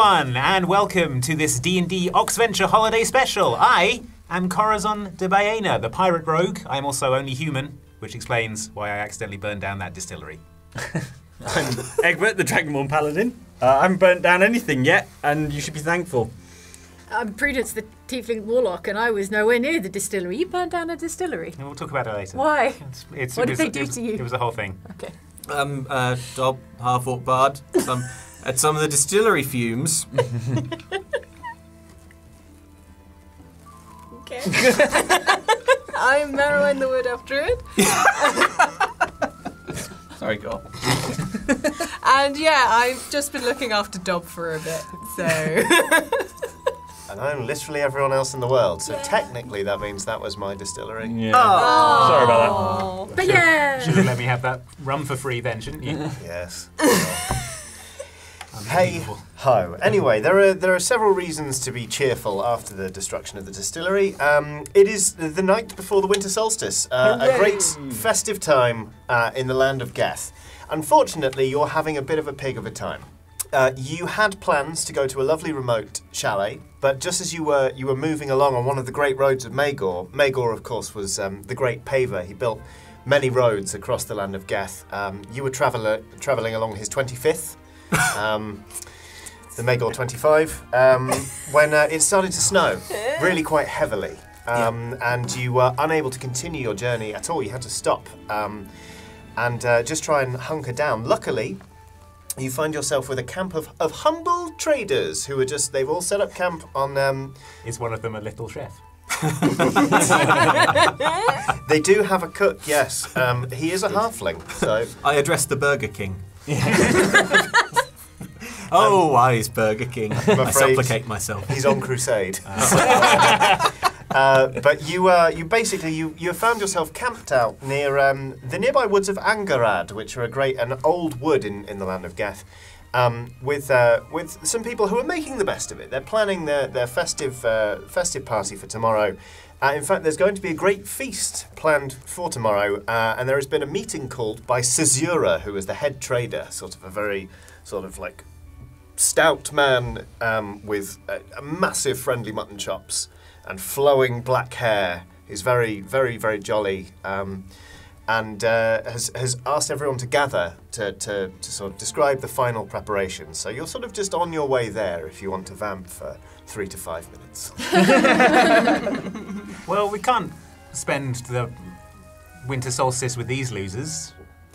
everyone, and welcome to this D&D Oxventure holiday special. I am Corazon de Baena, the pirate rogue. I am also only human, which explains why I accidentally burned down that distillery. I'm Egbert, the Dragonborn Paladin. I haven't burnt down anything yet, and you should be thankful. I'm Prudence, the Tiefling Warlock, and I was nowhere near the distillery. You burned down a distillery. And we'll talk about it later. Why? What did they do to you? It was the whole thing. Okay. Dob, half-orc bard. At some of the distillery fumes. Okay. I'm Marrowen the Wood Elf Druid. Sorry, go on. And yeah, I've just been looking after Dob for a bit, so... And I'm literally everyone else in the world, so technically that means that was my distillery. Yeah. Oh. Sorry about that. But yeah! Should have let me have that rum for free then, shouldn't you? Yes. Hey ho. Anyway, there are several reasons to be cheerful after the destruction of the distillery. It is the night before the winter solstice, a great festive time in the land of Geth. Unfortunately, you're having a bit of a pig of a time. You had plans to go to a lovely remote chalet, but just as you were moving along on one of the great roads of Magor, Magor, of course, was the great paver. He built many roads across the land of Geth. You were travelling along his 25th. The Magor 25, when it started to snow really quite heavily, and you were unable to continue your journey at all. You had to stop and just try and hunker down. Luckily, you find yourself with a camp of humble traders who are they've all set up camp on... Is one of them a little chef? They do have a cook, yes. He is a halfling, so... I addressed the Burger King. Oh, wise Burger King. I supplicate myself. He's on crusade. But you basically found yourself camped out near the nearby woods of Angarad, which are an old wood in the land of Geth, with some people who are making the best of it. They're planning their festive party for tomorrow. In fact, there's going to be a great feast planned for tomorrow, and there has been a meeting called by Caesura, who is the head trader, sort of a very sort of like stout man with massive friendly mutton chops and flowing black hair. He's very, very, very jolly, and has asked everyone to gather to sort of describe the final preparations. So you're sort of just on your way there if you want to vamp for 3 to 5 minutes. Well, we can't spend the winter solstice with these losers.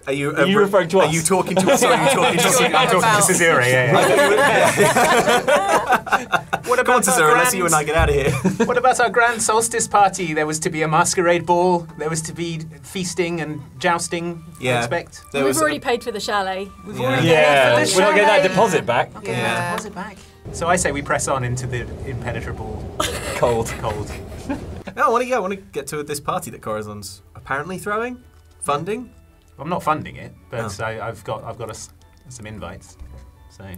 Are you referring to us? Are you talking to us? Or are you talking to us? I'm talking to Caesura, yeah. What about let's see you and I get out of here. What about our grand solstice party? There was to be a masquerade ball. There was to be feasting and jousting. Yeah. I expect. We've already paid for the chalet. We've already Yeah, paid for the we're not getting that chalet. deposit back. Not getting that deposit back. So I say we press on into the impenetrable Cold. I want to get to this party that Corazon's apparently throwing, funding. I'm not funding it, but I've got us some invites. So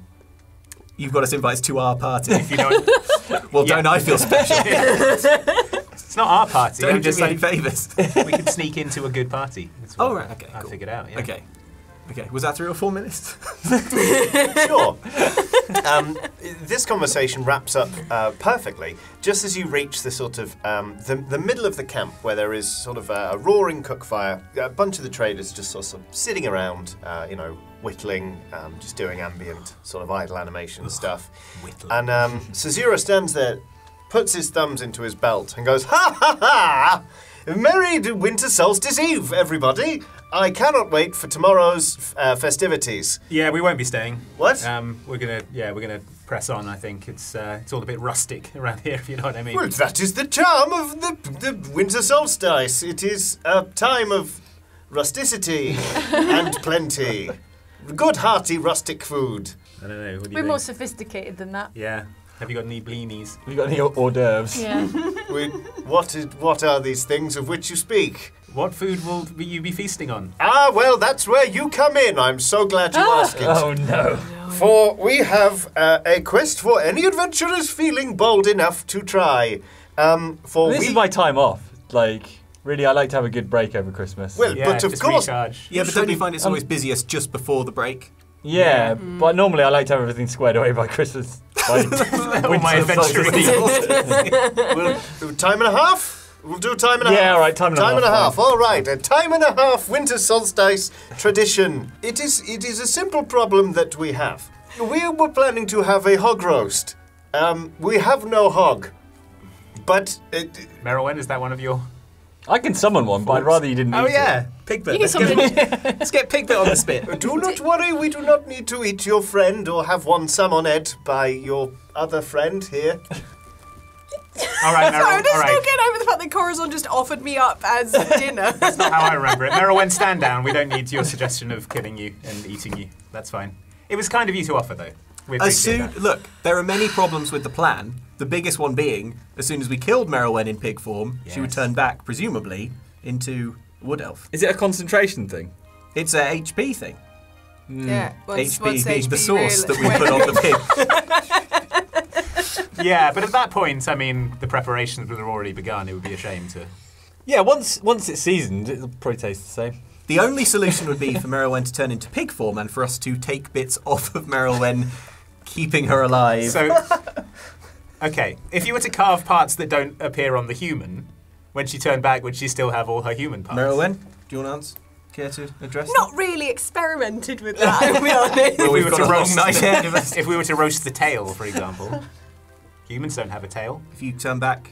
you've got us invites to our party. If you know it. Well, don't I feel special? It's not our party. Don't do me any favours. We can sneak into a good party. That's what right, okay. I figured out. Yeah. Okay. Was that 3 or 4 minutes? Sure. This conversation wraps up perfectly just as you reach the sort of the middle of the camp, where there is sort of a roaring cook fire. A bunch of the traders just sort of sitting around, whittling, just doing ambient sort of idle animation stuff. Whittling. And Caesura stands there, puts his thumbs into his belt, and goes, "Ha ha ha! Merry winter solstice eve, everybody! I cannot wait for tomorrow's festivities." Yeah, we won't be staying. What? We're gonna press on. I think it's all a bit rustic around here, if you know what I mean. Well, that is the charm of the winter solstice. It is a time of rusticity and plenty. Good hearty rustic food. I don't know. What do you We're think? more sophisticated than that. Yeah. Have you got any blinis? Have you got any hors d'oeuvres? Yeah. What are these things of which you speak? What food will you be feasting on? Ah, well, that's where you come in. I'm so glad you asked it. Oh no. For we have a quest for any adventurers feeling bold enough to try. This is my time off. Like, really, I like to have a good break over Christmas. Well, Yeah, but of just course, recharge. Yeah, but don't you find it's always busiest just before the break? yeah, but normally I like to have everything squared away by Christmas. By All my adventuring. We'll time and a half? We'll do time and a half. Yeah, all right, time and a half, Time and a half. fine. All right, a time and a half winter solstice tradition. It is a simple problem that we have. We were planning to have a hog roast. We have no hog. But Merylwen, is that one of your... I can summon one, but I'd rather you didn't eat Oh it. yeah, Pigbit. You can Let's get Pigbit on the spit. do not worry, we do not need to eat your friend or have one summoned by your other friend here. All right, Meryl, Sorry, I'm all just right. still getting over the fact that Corazon just offered me up as dinner. That's not how I remember it. Merylwen, stand down. We don't need your suggestion of killing you and eating you. That's fine. It was kind of you to offer, though. We appreciate that. Look, there are many problems with the plan. The biggest one being, as soon as we killed Merylwen in pig form, she would Yes. turn back, presumably, into wood elf. Is it a concentration thing? It's a HP thing. Yeah, once HP being the HP sauce that we really- put on the pig. Yeah, but at that point, I mean, the preparations would have already begun. It would be a shame to... Yeah, once it's seasoned, it'll probably taste the same. The only solution would be for Merylwen to turn into pig form and for us to take bits off of Merylwen, keeping her alive. So, okay, if you were to carve parts that don't appear on the human, when she turned back, would she still have all her human parts? Merylwen, do you want to care to address Not really experimented with that, I'll be honest. Well, we've If we were got to a long roast night ahead of us. If we were to roast the tail, for example, humans don't have a tail. If you turn back,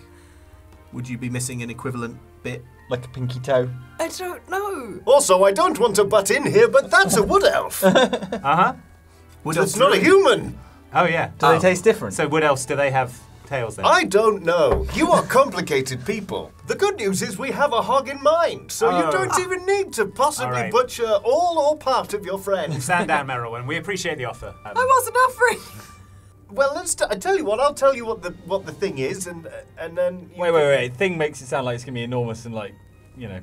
would you be missing an equivalent bit? Like a pinky toe. I don't know. Also, I don't want to butt in here, but that's a wood elf. Uh-huh. Wood It's elves not a really- human. Oh, yeah. Do they taste different? So wood elves, do they have tails then? I don't know. You are complicated people. The good news is we have a hog in mind, so you Oh. don't even need to possibly All right. butcher all or part of your friend. Stand down, Merylwen. We appreciate the offer. I wasn't offering. Well, I tell you what. I'll tell you what the thing is, and then. You Wait. Thing makes it sound like it's going to be enormous and, like, you know,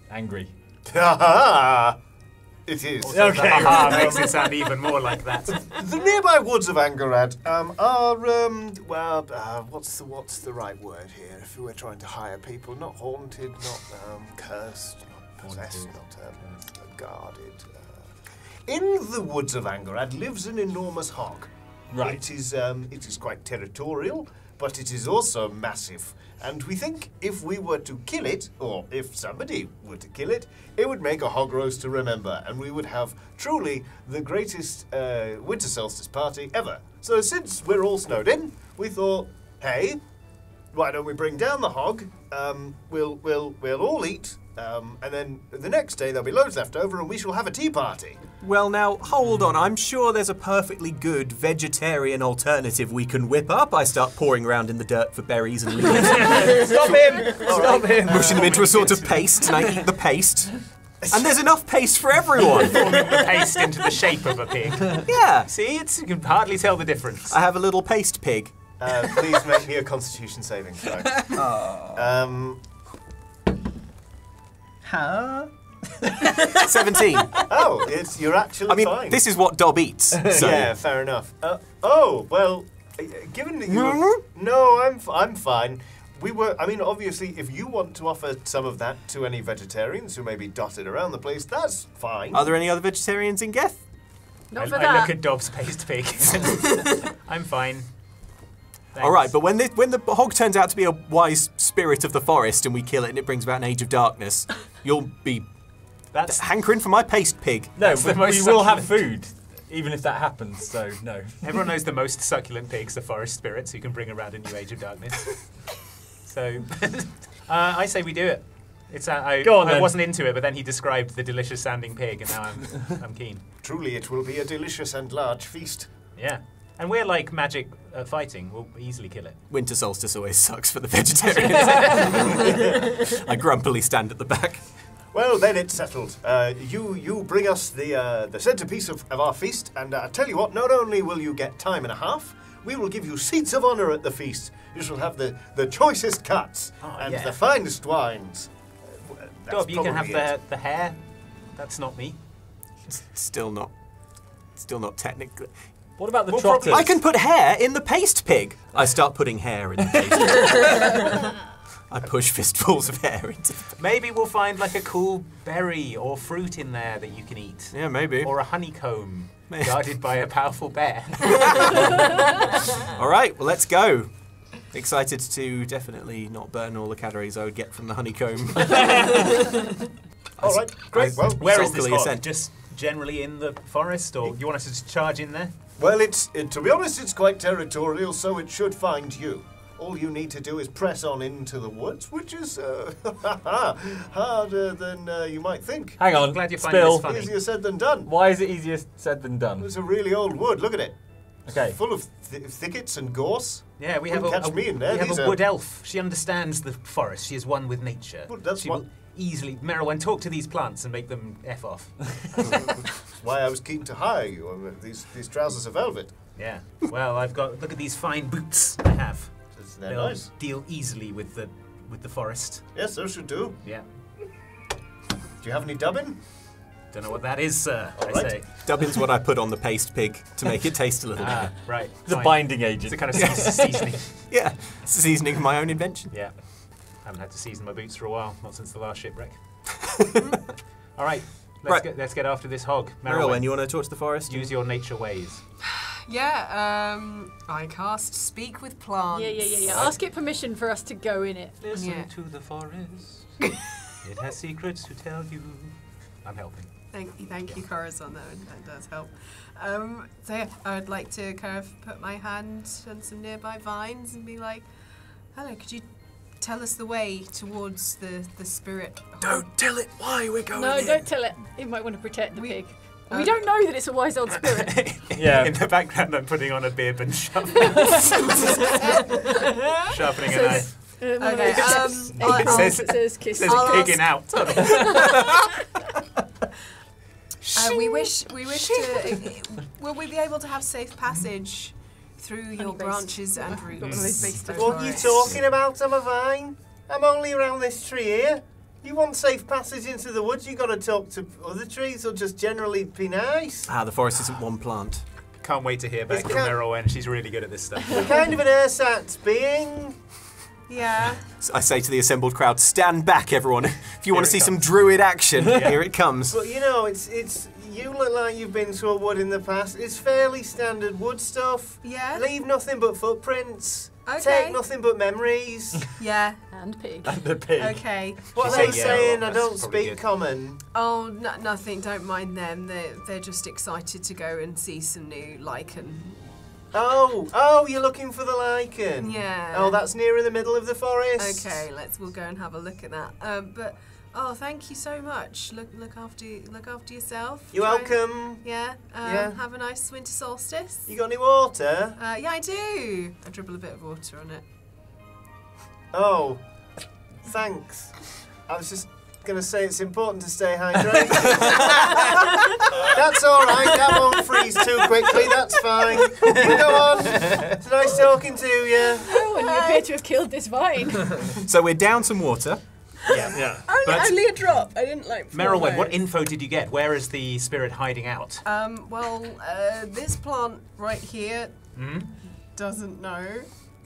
angry. Ha ha! It is. Okay. Haha, makes it sound even more like that. The nearby woods of Angorad are what's the right word here? If we were trying to hire people, not haunted, not cursed, not possessed, not guarded. In the woods of Angorad lives an enormous hog. Right. It is quite territorial, but it is also massive. And we think if we were to kill it, or if somebody were to kill it, it would make a hog roast to remember, and we would have truly the greatest winter solstice party ever. So since we're all snowed in, we thought, hey, why don't we bring down the hog? We'll all eat, and then the next day there'll be loads left over, and we shall have a tea party. Well, now, hold on. I'm sure there's a perfectly good vegetarian alternative we can whip up. I start pouring around in the dirt for berries and leaves, Stop him! Stop him! mushing them into a sort of paste, and I eat the paste. And there's enough paste for everyone. Forming the paste into the shape of a pig. Yeah. See, you can hardly tell the difference. I have a little paste pig. Please make me a Constitution saving throw. Huh? 17. Oh, you're actually I mean, fine. this is what Dob eats. So. Yeah, fair enough. Given that you... No, I'm fine. Obviously, if you want to offer some of that to any vegetarians who may be dotted around the place, that's fine. Are there any other vegetarians in Geth? Not for I that. look at Dobbs' paste pig. I'm fine. Thanks. All right, but when the hog turns out to be a wise spirit of the forest and we kill it and it brings about an age of darkness, you'll be That's hankering for my paste pig. No, That's the but most we will have succulent. food, even if that happens, so no. Everyone knows the most succulent pigs are forest spirits who can bring around a new age of darkness. So, I say we do it. Go on, I then. wasn't into it, but then he described the delicious sounding pig, and now I'm keen. Truly, it will be a delicious and large feast. Yeah. And we're like magic at fighting. We'll easily kill it. Winter solstice always sucks for the vegetarians. I grumpily stand at the back. Well, then it's settled. You bring us the centerpiece of our feast, and I tell you what, not only will you get time and a half, we will give you seats of honor at the feast. You shall have the choicest cuts and yeah. the finest wines. That's Dob, you can have probably it. the hair. That's not me. Still not technically. What about the We'll trotters? probably- I can put hair in the paste pig. I start putting hair in the paste pig. I push fistfuls of hair into the Maybe we'll find like a cool berry or fruit in there that you can eat. Yeah, maybe. Or a honeycomb. guarded by a powerful bear. All right, well, let's go. Excited to definitely not burn all the calories I would get from the honeycomb. All right, great. Well, Where is this sulkily hog? ascend. Just generally in the forest, or you want us to just charge in there? well, to be honest, it's quite territorial, so it should find you. All you need to do is press on into the woods, which is harder than you might think. Hang on, Glad you're finding Spill. this funny. Easier said than done. Why is it easier said than done? It's a really old wood. Look at it. Okay. Full of thickets and gorse. Yeah, we have Wouldn't catch me in there. we have These a are- wood elf. She understands the forest. She is one with nature. Well, that's she what- will easily, Merylwen, talk to these plants and make them F off. That's why I was keen to hire you. I mean, these trousers are velvet. Yeah. Well, look at these fine boots I have. They're They'll nice. deal easily with the forest. Yes, those should do. Yeah. Do you have any dubbin? Don't know what that is, sir. I right. say. Dubbin's what I put on the paste pig to make it taste a little Ah, better. right. It's a fine. binding It's agent. a kind of seasoning. Yeah, it's a seasoning of my own invention. Yeah. Haven't had to season my boots for a while, not since the last shipwreck. All right. Let's get after this hog. Merylwen, you want to talk to the forest? Use your nature ways. Yeah, I cast Speak with Plants. Yeah. Ask it permission for us to go in it. Listen Yeah. to the forest. It has secrets to tell you. I'm helping. Thank you, Corazon. That does help. So yeah, I would like to kind of put my hand on some nearby vines and be like, "Hello, could you tell us the way towards the spirit?" Don't tell it why we're going No, in. don't tell it. It might want to protect the We- pig. We don't know that it's a wise old spirit. Yeah. In the background, I'm putting on a bib and sharpening a knife. Okay, It says- it says kiss. There's I'll pigging out. we wish to. Will we be able to have safe passage through your Honey-based. branches and Got one of roots? those based of What are you forests? talking about, I'm a vine? I'm only around this tree here. You want safe passage into the woods, you got to talk to other trees or just generally be nice. Ah, the forest isn't one plant. Can't wait to hear back It's from kind- Merylwen. She's really good at this stuff. You're kind of an ersatz being. Yeah. I say to the assembled crowd, stand back, everyone. If you want to Here see it some druid action, here it comes. But you know, it's you look like you've been to a wood in the past. It's fairly standard wood stuff. Yeah. Leave nothing but footprints. Okay. Take nothing but memories. Yeah. And pig. The pig. Okay. What She are they said yeah, saying? well, I that's don't probably speak good. common. Oh, nothing. Don't mind them. They're just excited to go and see some new lichen. Oh, you're looking for the lichen. Yeah. Oh, that's near in the middle of the forest. Okay, we'll go and have a look at that. But thank you so much. Look after yourself. You're Try- welcome. Yeah. Yeah. Have a nice winter solstice. You got any water? Yeah, I do. I dribble a bit of water on it. Oh, thanks. I was just gonna say it's important to stay hydrated. That's all right. That won't freeze too quickly. That's fine. You go on. It's nice talking to you. Oh, and you appear to have killed this vine. So we're down some water. Yeah. Only a drop. I didn't like. Merylwen, what info did you get? Where is the spirit hiding out? This plant right here doesn't know.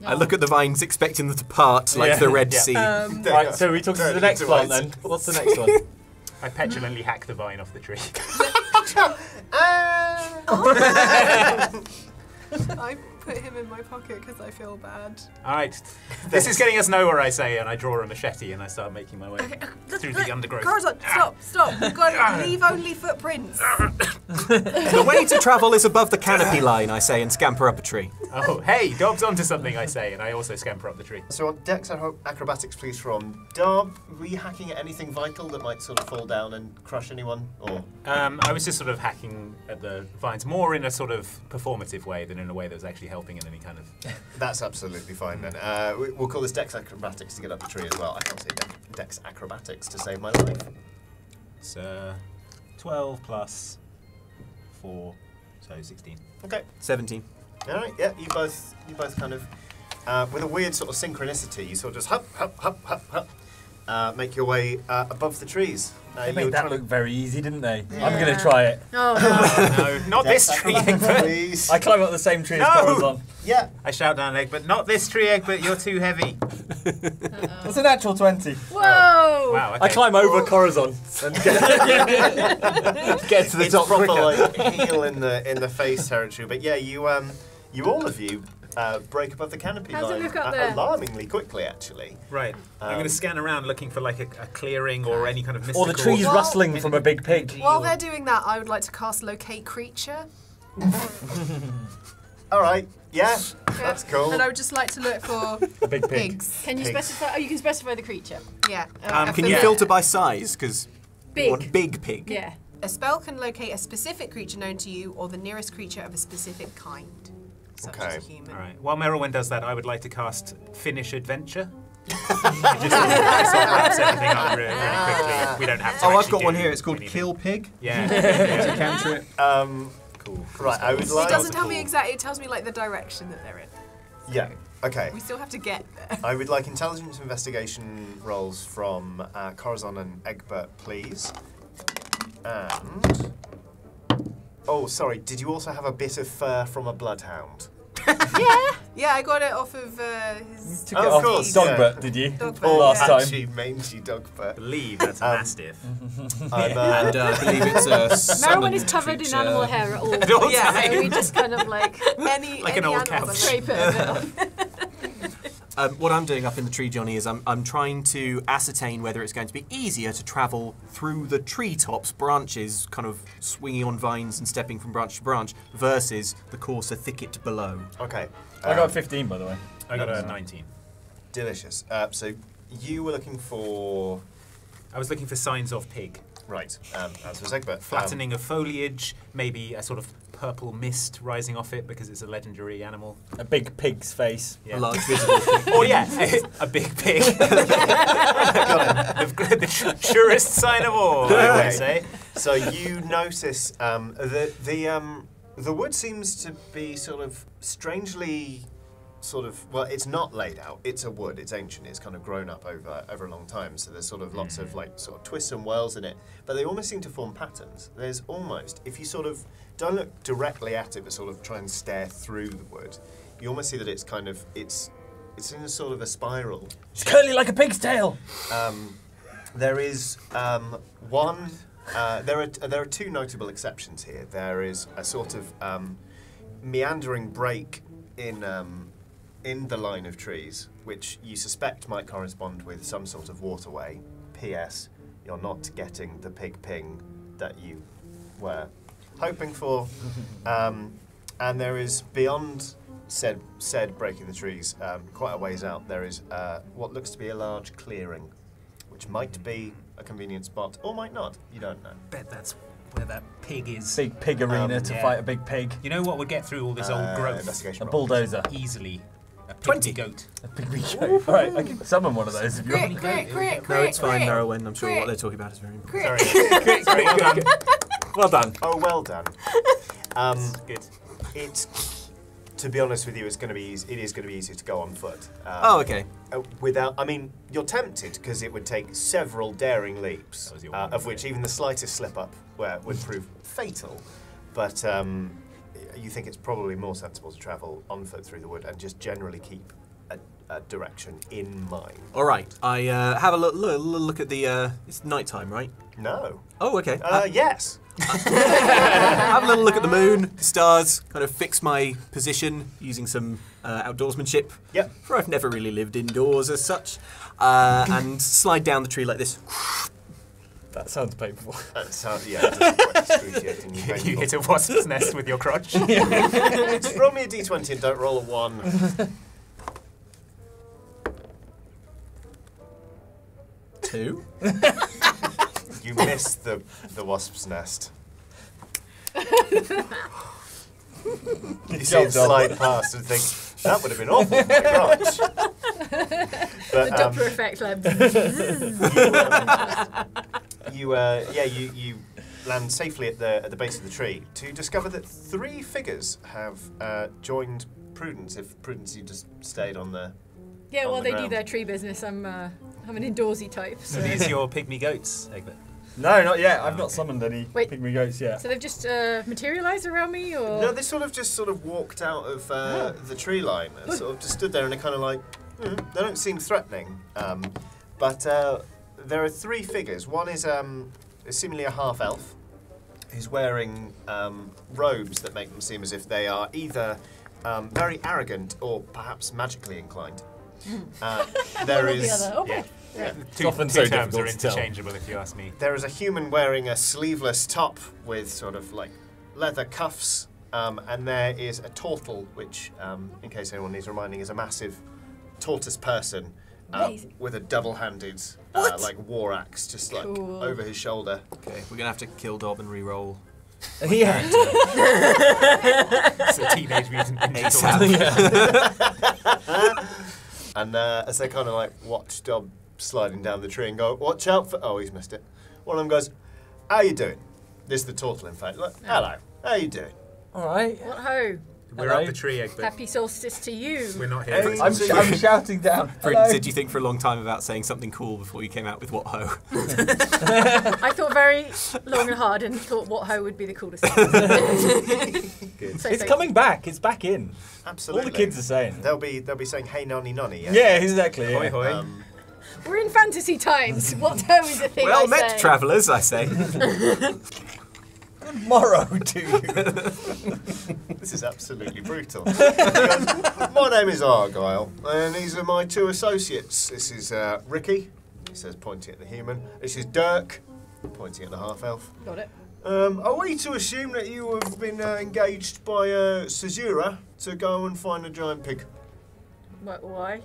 I look at the vines expecting them to part like Yeah. the Red Yeah. Sea. Right, so we talk to the Turn next into plant ice. then. What's the next one? I petulantly hack the vine off the tree. I put him in my pocket because I feel bad. All right. This is getting us nowhere, I say, and I draw a machete and I start making my way through the undergrowth. Corazon, stop! We've got to leave only footprints. The way to travel is above the canopy line, I say, and scamper up a tree. Oh, hey, Dob's onto something, I say, and I also scamper up the tree. So on Dex acrobatics, please, from Dob. Were you hacking at anything vital that might sort of fall down and crush anyone? Or I was just sort of hacking at the vines, more in a sort of performative way than in a way that was actually helping in any kind of... that's absolutely fine then. We'll call this Dex acrobatics to get up the tree as well. I can't say Dex acrobatics to save my life. It's 12 plus 4, so 16. Okay. 17. All right. Yeah. You both kind of with a weird sort of synchronicity. You sort of just hop, make your way above the trees. They made that look very easy, didn't they? Yeah. I'm going to try it. Oh, No, not this tree, Egbert. Please. I climb up the same tree as Corazon. Yeah. I shout down Egbert, not this tree, Egbert, you're too heavy. It's a natural 20. whoa! Wow, okay. I climb over Corazon and get to the It's top proper quicker. like heel in the face territory. But yeah, you all of you break above the canopy How's it line look up there? alarmingly quickly, actually. Right. I'm going to scan around looking for like a clearing or any kind of mystical... Or the trees Well- rustling from a big pig. While they're doing that, I would like to cast Locate Creature. All right. Yeah, that's cool. And I would just like to look for A big pig. pigs. Can you Pigs. specify? Oh, you can specify the creature. Yeah. Can you filter by size? Because Big. big pig. Yeah. A spell can locate a specific creature known to you or the nearest creature of a specific kind, such as a Okay. human. All right. While Merylwen does that, I would like to cast Finish Adventure. It just sort of wraps everything up really, really quickly. We don't have to Oh, I've actually got one do here. It's called anything. Kill Pig. Yeah. Cantrip. Cool. Right, I would It like. doesn't tell me exactly, it tells me like the direction that they're in. Yeah. Okay. We still have to get there. I would like intelligence investigation rolls from Corazon and Egbert, please. And oh, sorry. Did you also have a bit of fur from a bloodhound? Yeah, I got it off of his Took Oh, it of off course, Dogbert, yeah. did you? Dogbert, Last yeah. time. Actually, mangy dog fur. I believe that's a mastiff. I'm, And I believe it's a Merylwen summoned is covered in creature. animal hair at all. At all yeah, times. so we just kind of like any Like an any old animal couch. scrape it a bit off. What I'm doing up in the tree, Johnny, is I'm trying to ascertain whether it's going to be easier to travel through the treetops, branches, kind of swinging on vines and stepping from branch to branch, versus the coarser thicket below. okay. I got 15, by the way. I got a 19. Delicious. So you were looking for I was looking for signs of pig. right. As was Egbert. Flattening of foliage, maybe a sort of purple mist rising off it because it's a legendary animal. A big pig's face. Yeah. A large visible pig. Oh yeah, a big pig. the surest sign of all, I would say. So you notice the wood seems to be sort of strangely, well, it's not laid out. It's a wood. It's ancient. It's kind of grown up over a long time. So there's sort of lots of like sort of twists and whirls in it. But they almost seem to form patterns. There's almost, if you sort of don't look directly at it, but sort of try and stare through the wood, you almost see that it's kind of it's in a sort of a spiral. It's curly like a pig's tail. There is one. There are two notable exceptions here. There is a sort of meandering break in the line of trees, which you suspect might correspond with some sort of waterway. P.S. You're not getting the pig ping that you were hoping for. And there is beyond said break in the trees, quite a ways out. There is what looks to be a large clearing, which might be a convenient spot or might not. You don't know. Bet that's where that pig is. Big pig arena to yeah. fight a big pig. You know what would get through all this old growth? Investigation A roll. bulldozer. Easily. A 20. pygmy goat. A pig goat. Alright, I can summon one of those if you want. Crit. No, it's fine, Merylwen. I'm sure what they're talking about is very important. Sorry. Sorry, well done. Well done. Oh, well done. Good. It's, to be honest with you, it's going to be easy. It is going to be easy to go on foot. Oh, okay. Without, I mean, you're tempted because it would take several daring leaps, That was your of which even the slightest slip up would prove fatal. But you think it's probably more sensible to travel on foot through the wood and just generally keep a direction in mind. All right. I have a look at the. It's nighttime, right? No. Oh, okay. Yes. Have a little look at the moon, the stars, kind of fix my position using some outdoorsmanship. Yep. For I've never really lived indoors as such. And slide down the tree like this. That sounds painful. That sounds, yeah, that's quite excruciating. You hit a wasp's nest with your crotch. Just roll me a d20 and don't roll a 1. 2. You missed the wasp's nest. You see it slide past and think, that would have been awful for my crotch. But, The Doppler effect, like. you land safely at the base of the tree to discover that 3 figures have joined Prudence. If Prudence, you just stayed on the Yeah, on while the they do ground. their tree business, I'm an indoorsy type. So So. these are your pygmy goats, Egbert. No, not yet. I've not summoned any Wait. pygmy goats yet. So they've just materialised around me, or? No, they just walked out of the tree line and sort of just stood there and they're kind of like, they don't seem threatening. But there are three figures. One is seemingly a half-elf who's wearing robes that make them seem as if they are either very arrogant or perhaps magically inclined. There One or the is... other. Oh, Yeah. Yeah. It's Two often so terms are difficult to tell. interchangeable, if you ask me. There is a human wearing a sleeveless top with sort of like leather cuffs, and there is a turtle, which, in case anyone needs reminding, is a massive tortoise person Amazing. with a double-handed like war axe just like Cool. over his shoulder. Okay, we're gonna have to kill Dob and re-roll. Yeah. It's a Teenage Mutant Ninja Turtle. And as they kind of like watch Dob sliding down the tree and go, watch out for... Oh, he's missed it. One of them goes, how you doing? This is the turtle, in fact. Look, hello, how you doing? All right. What ho! We're Hello. up the tree, Egbert. Happy solstice to you. We're not here. Hey. I'm shouting down. Prudence, Hello. did you think for a long time about saying something cool before you came out with what ho? I thought very long and hard and thought what ho would be the coolest thing. Good. So It's thank coming back. It's back in. Absolutely. All the kids are saying. They'll be saying, hey, nonny, nonny, yeah? Yeah, exactly. Hoi Yeah. hoi. you. We're in fantasy times. What ho is the thing Well I met, say. travellers, I say. Good morrow to you. This is absolutely brutal. My name is Argyle, and these are my two associates. This is Ricky, he says, pointing at the human. This is Dirk, pointing at the half-elf. Got it. Are we to assume that you have been engaged by Caesura to go and find a giant pig? Why?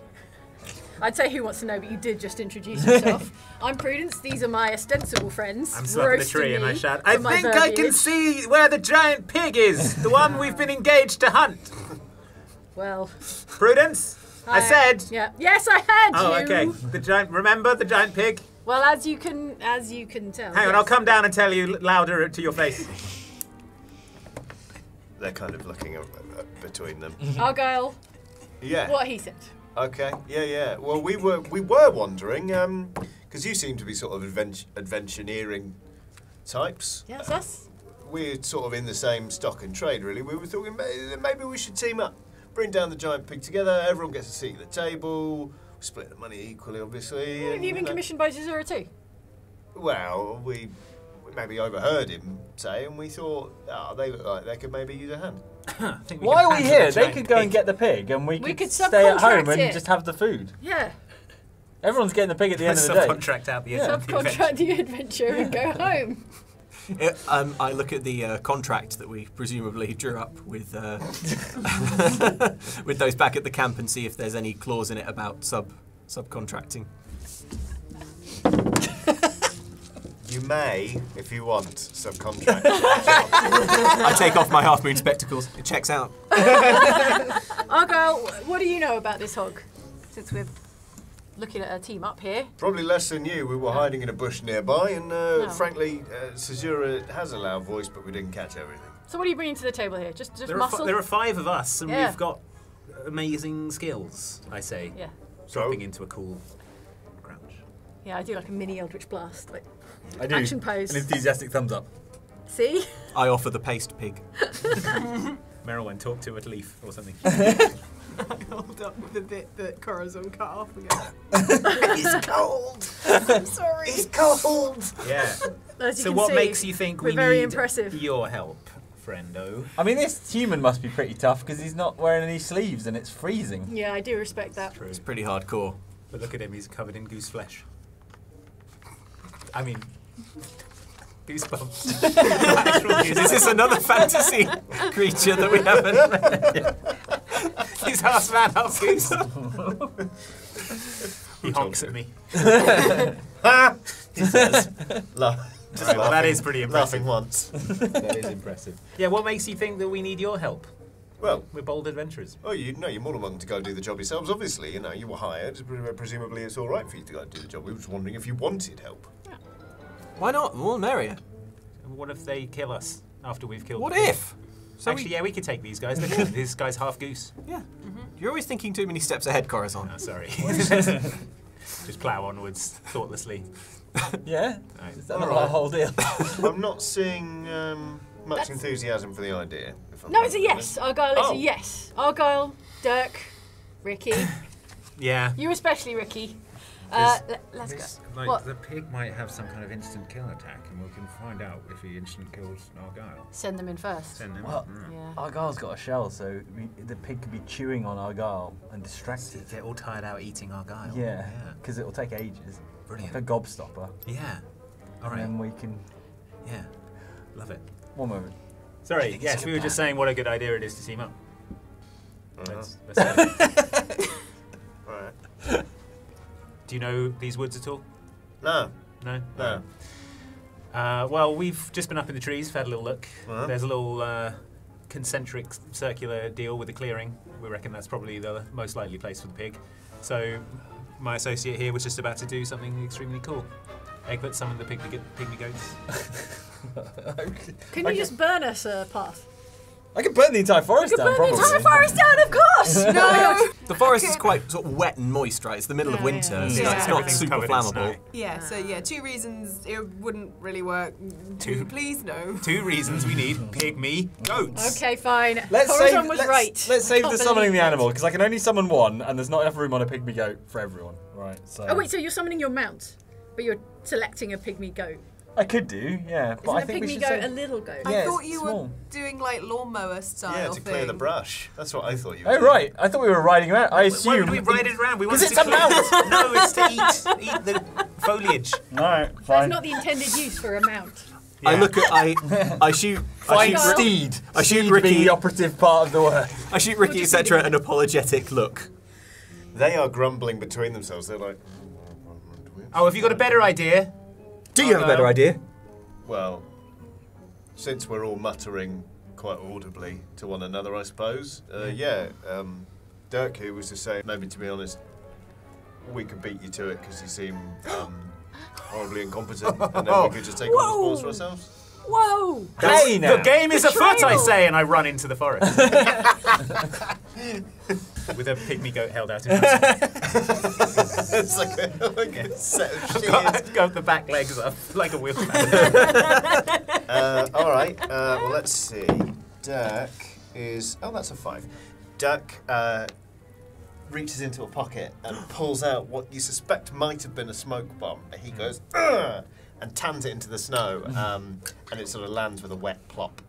I'd say who wants to know, but you did just introduce yourself. I'm Prudence. These are my ostensible friends. I'm still up in the roasting tree and I me shout, for I my think I can verbiage. see where the giant pig is! The one we've been engaged to hunt! Well, Prudence? I said... Yeah. Yes, I had Oh, you. okay. The giant... Remember the giant pig? Well, as you can tell. Hang on, yes. I'll come down and tell you louder to your face. They're kind of looking between them. Argyle, Yeah. what he said. Okay. Yeah. Well, we were wondering because you seem to be sort of adventureering types. Yeah, that's us. We're sort of in the same stock and trade, really. We were thinking maybe we should team up, bring down the giant pig together. Everyone gets a seat at the table. Split the money equally, obviously. Have and, you been commissioned by Zazura too? Well, we maybe overheard him say, and we thought, they look like they could maybe use a hand. I think Why can are we handle the here? They giant could go and pig. get the pig, and we could stay at home subcontract and it. just have the food. Yeah. Everyone's getting the pig at the end of the day. Subcontract out the end of the adventure. Subcontract the adventure and go home. I look at the contract that we presumably drew up with with those back at the camp and see if there's any clause in it about subcontracting. You may, if you want, subcontract. I take off my half moon spectacles. It checks out. Argyle, what do you know about this hog? Since we're looking at a team up here. Probably less than you. We were hiding in a bush nearby, and frankly, Caesura has a loud voice, but we didn't catch everything. So what are you bringing to the table here? Just There muscle? are 5 of us, and Yeah. we've got amazing skills, I say. Yeah. Dropping into a cool crouch. Yeah, I do like a mini Eldritch Blast. Like, I do. Action pose. An enthusiastic thumbs up. see? I offer the paste pig. Merylwen, talk to a leaf or something. I hold up the bit that Corazon cut off and go, It's cold. I'm sorry. It's cold. Yeah. As you So can what see, makes you think we we're very need impressive. your help, friendo? I mean, this human must be pretty tough because he's not wearing any sleeves and it's freezing. Yeah, I do respect that. True. It's pretty hardcore. But look at him, he's covered in goose flesh. I mean, goosebumps. Actual Is this another fantasy creature that we haven't? He's half man, half goose. He honks at me. He says. Just Well, that is pretty laughing impressive. once. That is impressive. Yeah, what makes you think that we need your help? Well, We're bold adventurers. oh, you're more than welcome to go do the job yourselves. Obviously, you were hired. Presumably, it's all right for you to go and do the job. We were just wondering if you wanted help. Why not? More the merrier. And what if they kill us after we've killed What the pig? if? So Actually, yeah, we could take these guys. Look at him. This guy's half goose. Yeah. You're always thinking too many steps ahead, Corazon. Oh, sorry. Just plough onwards thoughtlessly. Yeah? Right. Is that not the whole deal? I'm not seeing much enthusiasm for the idea. If I'm No, it's a being yes. Argyle, it's Oh. a yes. Argyle, Dirk, Ricky. Yeah. You especially, Ricky. Let's go. Like, What? the pig might have some kind of instant kill attack, and we can find out if he instant kills Argyle. Send them in first. Send him. Well, Yeah. Argyle's got a shell, so the pig could be chewing on Argyle and distracted. Get all tired out eating Argyle. Yeah, because it'll take ages. Brilliant. Like a gobstopper. Yeah. All right. And then we can... Yeah. Love it. One moment. Sorry. it's Yes, a we good were just plan. saying what a good idea it is to team up. Uh-huh. Let's do it. Alright. Do you know these woods at all? No. No. No. Well, we've just been up in the trees, we've had a little look. Uh-huh. There's a little concentric circular deal with the clearing. We reckon that's probably the most likely place for the pig. So my associate here was just about to do something extremely cool. Egbert summoned the pygmy goats. Can you just burn us a path? I could burn the entire forest down, Burn the probably. entire forest down, of course! No! The forest is quite sort of wet and moist, right? It's the middle of Yeah, winter, yeah. so Yeah. it's not Everything's super covered in flammable. snow. Yeah, so yeah, 2 reasons it wouldn't really work. Please no. 2 reasons we need pygmy goats. Okay, fine. Let's Corazon save, was let's, right. let's I save can't the summoning believe the it. animal, because I can only summon one, and there's not enough room on a pygmy goat for everyone. Right, so... Oh wait, so you're summoning your mount, but you're selecting a pygmy goat. I could do, yeah, but Isn't I a think we pygmy should goat say... a little goat? Yeah, I thought it's you small. were doing like lawnmower style Yeah, to thing. clear the brush. That's what I thought you were Oh, doing. right, I thought we were riding around. I Why assume... would we ride it around? We want Because to it's a mount! No, it's to eat the foliage. Alright, That's fine. not the intended use for a mount. I Yeah. look at I shoot Fine Argyle. steed. I shoot Steed being Ricky. the operative part of the word. I shoot Ricky, just etc. be an apologetic look. They are grumbling between themselves. They're like, Oh, have you got a better idea? Do you have a better idea? well, since we're all muttering quite audibly to one another, I suppose. Dirk here was to say, maybe to be honest, we could beat you to it because you seem horribly incompetent, and then we could just take all the spoils for ourselves. Whoa! Hey, now. The game is afoot, I Betrayal. say, and I run into the forest. With a pygmy goat held out in front of me. It's like a set of shears. I've got the back legs up like a wheelbarrow. All right. Well, let's see. Dirk is. Oh, that's a 5. Dirk reaches into a pocket and pulls out what you suspect might have been a smoke bomb. He goes, "Ugh," and tans it into the snow, and it sort of lands with a wet plop.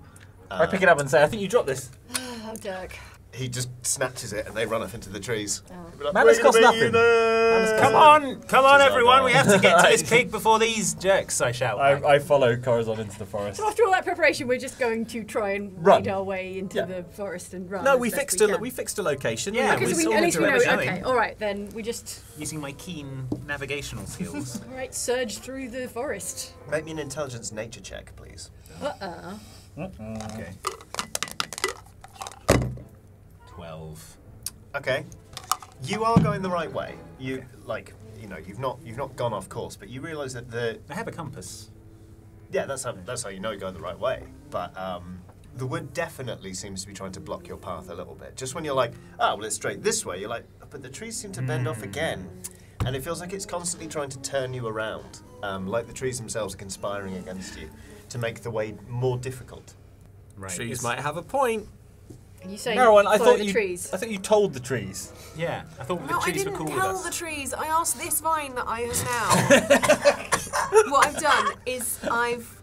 I pick it up and say, I think you dropped this. Oh, Dirk. He just snatches it, and they run off into the trees. He'll be like, Manners "Wait a cost minute, nothing. you know." Come on, Just everyone! Argyle. We have to get to this pig before these jerks. I shout. back. I follow Corazon into the forest. So after all that preparation, we're just going to try and Run. ride our way into Yeah. the forest and run. No, as we best fixed can. we fixed a location. Yeah, Okay, we so we, saw at least we where know. it was Okay, going. all right, then we just Using my keen navigational skills. all right surge through the forest. Make me an intelligence nature check, please. Okay. 12. Okay. You are going the right way. You've not gone off course, but you realise that I have a compass. yeah, that's how you know you're going the right way. But the wood definitely seems to be trying to block your path a little bit. Just when you're like, well, it's straight this way, you're like, but the trees seem to bend off again, and it feels like it's constantly trying to turn you around, like the trees themselves are conspiring against you to make the way more difficult. Right. Trees it's- might have a point. You say Marilyn, I follow thought the trees. I thought you told the trees. Yeah, I thought No, the I trees were didn't cool with tell us. the trees. I asked this vine that I have now. What I've done is I've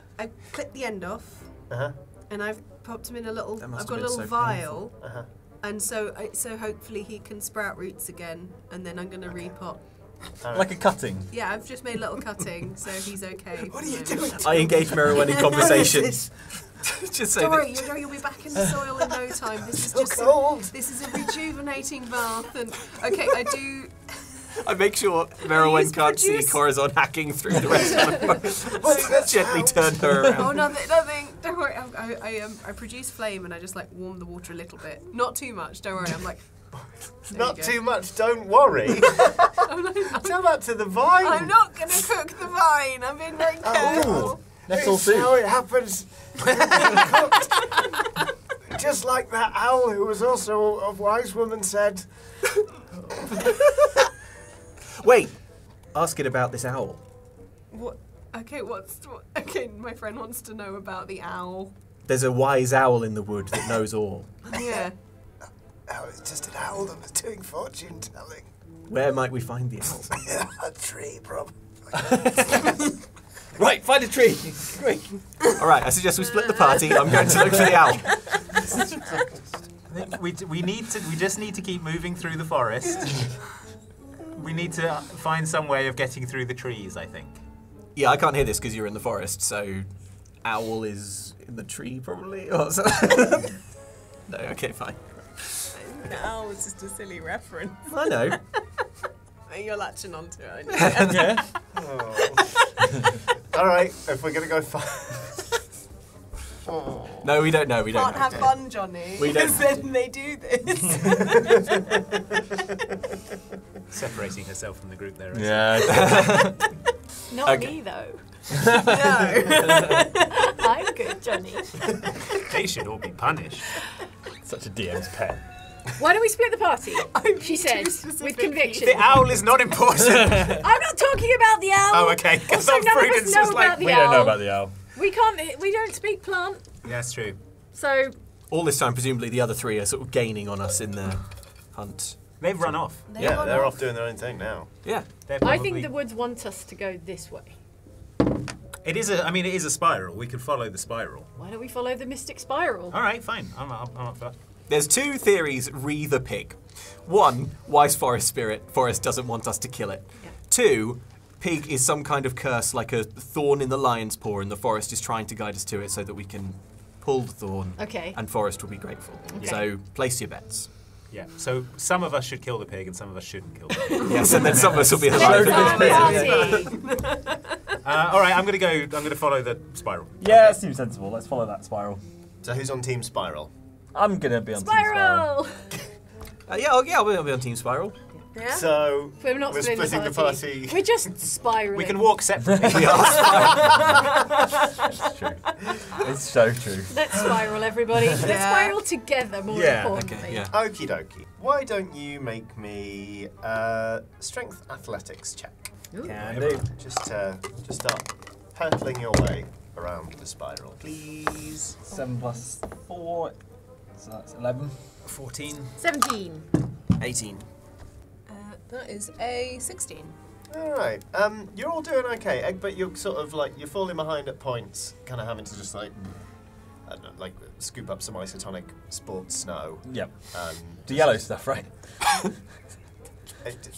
clipped the end off, Uh-huh. and I've popped him in a little. That must I've got a have little been so vial, Uh-huh. and so hopefully he can sprout roots again, and then I'm gonna repot. Like a cutting. Yeah, I've just made a little cutting, so he's okay. What are you doing? I engage Merriwen in conversation. Just so Don't worry, that you'll be back in the soil in no time. This is So just cold. this is a rejuvenating bath, and okay, I do. I make sure Merriwen Please can't see produce- Corazon hacking through the rest of the forest. Gently turn her Oh, around. nothing. Don't worry. I produce flame and I just like warm the water a little bit. Not too much. Don't worry. I'm like. there Not you go. too much, don't worry. Tell that to the vine. I'm not gonna cook the vine. I'm being very careful. Nettle It's how soup. it happens. Just like that owl who was also a wise woman said. Wait, ask it about this owl. What? Okay, okay, my friend wants to know about the owl. There's a wise owl in the wood that knows all. Yeah. Oh, it's just an owl that was doing fortune telling. Where might we find the owl? A tree, probably. Right, find a tree. Quick. All right, I suggest we split the party. I'm going to look for the owl. I think we just need to keep moving through the forest. We need to find some way of getting through the trees, I think. Yeah, I can't hear this because you're in the forest, so owl is in the tree probably. Or something. No, okay, fine. No, it's just a silly reference. I know. You're latching onto it. Yeah. Oh. All right, if we're gonna go far. No, we don't know. We don't Can't know. have fun, Johnny. We don't- Because then they do this. Separating herself from the group there. Yeah. Not Okay. me though. No. I'm good, Johnny. They should all be punished. Such a DM's pet. Why don't we split the party? She said, too with specific. conviction. The owl is not important. I'm not talking about the owl. Oh, okay. 'Cause Also, none of us Prudence know was like, about the We owl. don't know about the owl. We can't. We don't speak plant. Yeah, that's true. So All this time, presumably, the other three are sort of gaining on us in their hunt. They've run off. Yeah, they're off doing their own thing now. Yeah. They're I probably- think the woods want us to go this way. It is a. I mean, it is a spiral. We could follow the spiral. Why don't we follow the mystic spiral? All right, fine. I'm up for that. There's two theories re the pig. One, wise forest spirit. Forest doesn't want us to kill it. Yeah. Two, pig is some kind of curse, like a thorn in the lion's paw, and the forest is trying to guide us to it so that we can pull the thorn. Okay. And forest will be grateful. Okay. So place your bets. Yeah. So some of us should kill the pig, and some of us shouldn't kill the pig. Yes, and then some of us will be Let's alive. find the party. All right, I'm gonna follow the spiral. Yeah, that seems sensible. Let's follow that spiral. So who's on Team Spiral? I'm gonna be on Team Spiral. Spiral. I'll be on Team Spiral. Yeah. So We're not we're splitting the party. We're just spiraling. We can walk separately. We are. It's true. It's so true. Let's spiral, everybody. Let's Yeah. spiral together, more Yeah, importantly. Okay, yeah. Okie dokie. Why don't you make me a strength athletics check? Can do. Just start hurtling your way around the spiral, please. 7 plus 4, so that's 11. 14. 17. 18. That is a 16. All right. You're all doing okay, Egg, but you're sort of like you're falling behind at points, kind of having to just like, I don't know, like scoop up some isotonic sports snow. Yep. And The yellow stuff, right?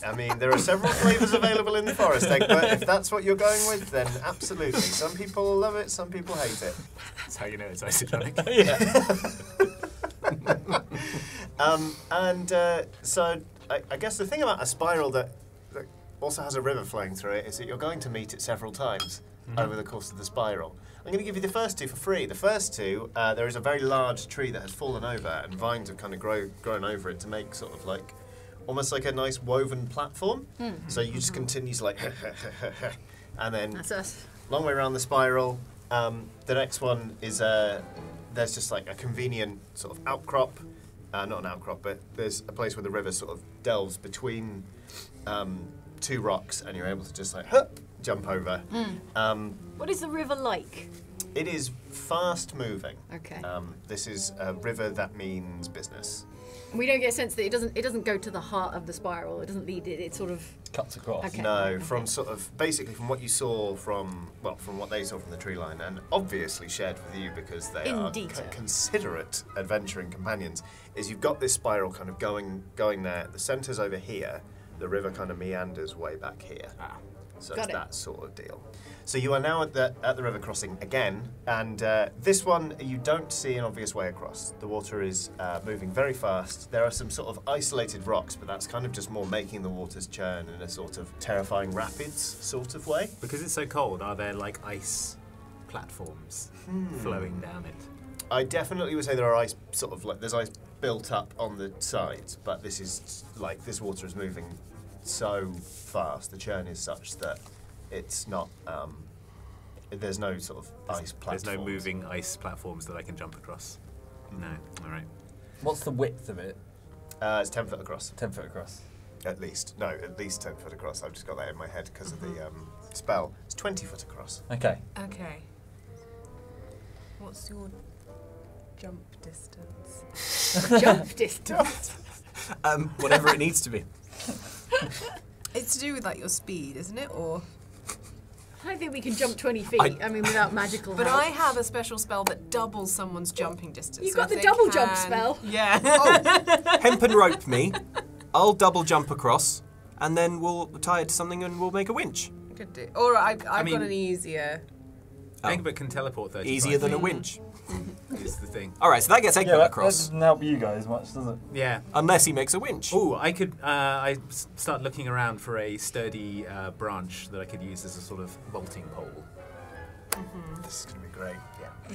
I mean, there are several flavours available in the forest, Egg, but if that's what you're going with, then absolutely. Some people love it, some people hate it. That's how you know it's isotonic. So I guess the thing about a spiral that also has a river flowing through it is that you're going to meet it several times over the course of the spiral. I'm going to give you the first two for free. The first two, there is a very large tree that has fallen over, and vines have kind of grown over it to make sort of like almost like a nice woven platform. So you just continue to like, and then That's us. long way around the spiral. The next one is there's just like a convenient sort of outcrop. Not an outcrop, but there's a place where the river sort of delves between two rocks, and you're able to just like jump over. What is the river like? It is fast moving. Okay. This is a river that means business. We don't get a sense that it doesn't go to the heart of the spiral. It doesn't lead it. It sort of. Cuts across. Okay. No, okay. from sort of basically from what you saw from what they saw from the tree line, and obviously shared with you because they In are detail. considerate adventuring companions. Is you've got this spiral kind of going there. The centre's over here. The river kind of meanders way back here. So Got it's it. that sort of deal. So you are now at the river crossing again, and this one you don't see an obvious way across. The water is moving very fast. There are some sort of isolated rocks, but that's kind of just more making the waters churn in a sort of terrifying rapids sort of way. Because it's so cold, are there like ice platforms flowing down it? I definitely would say there are ice there's ice built up on the sides, but this is like this water is moving so fast. The churn is such that it's not. There's no sort of ice platforms. There's no moving ice platforms that I can jump across. No. All right. What's the width of it? It's 10 foot across. 10 foot across. At least. No, at least 10 foot across. I've just got that in my head because of the spell. It's 20 foot across. Okay. Okay. What's your jump distance? Jump distance. Whatever it needs to be. It's to do with like your speed, isn't it? Or I don't think we can jump 20 feet. I mean, without magical but help. I have a special spell that doubles someone's jumping distance. You've so got if the they double can- jump spell. Yeah. Hemp and rope me. I'll double jump across, and then we'll tie it to something and we'll make a winch. Could do. Or I've mean- got an easier. Egbert can teleport 35 Easier than a feet, winch. is the thing. All right, so that gets Egbert Yeah, that across, doesn't help you guys much, does it? Yeah. unless he makes a winch. Oh, I could. I start looking around for a sturdy branch that I could use as a sort of vaulting pole. This is going to be great.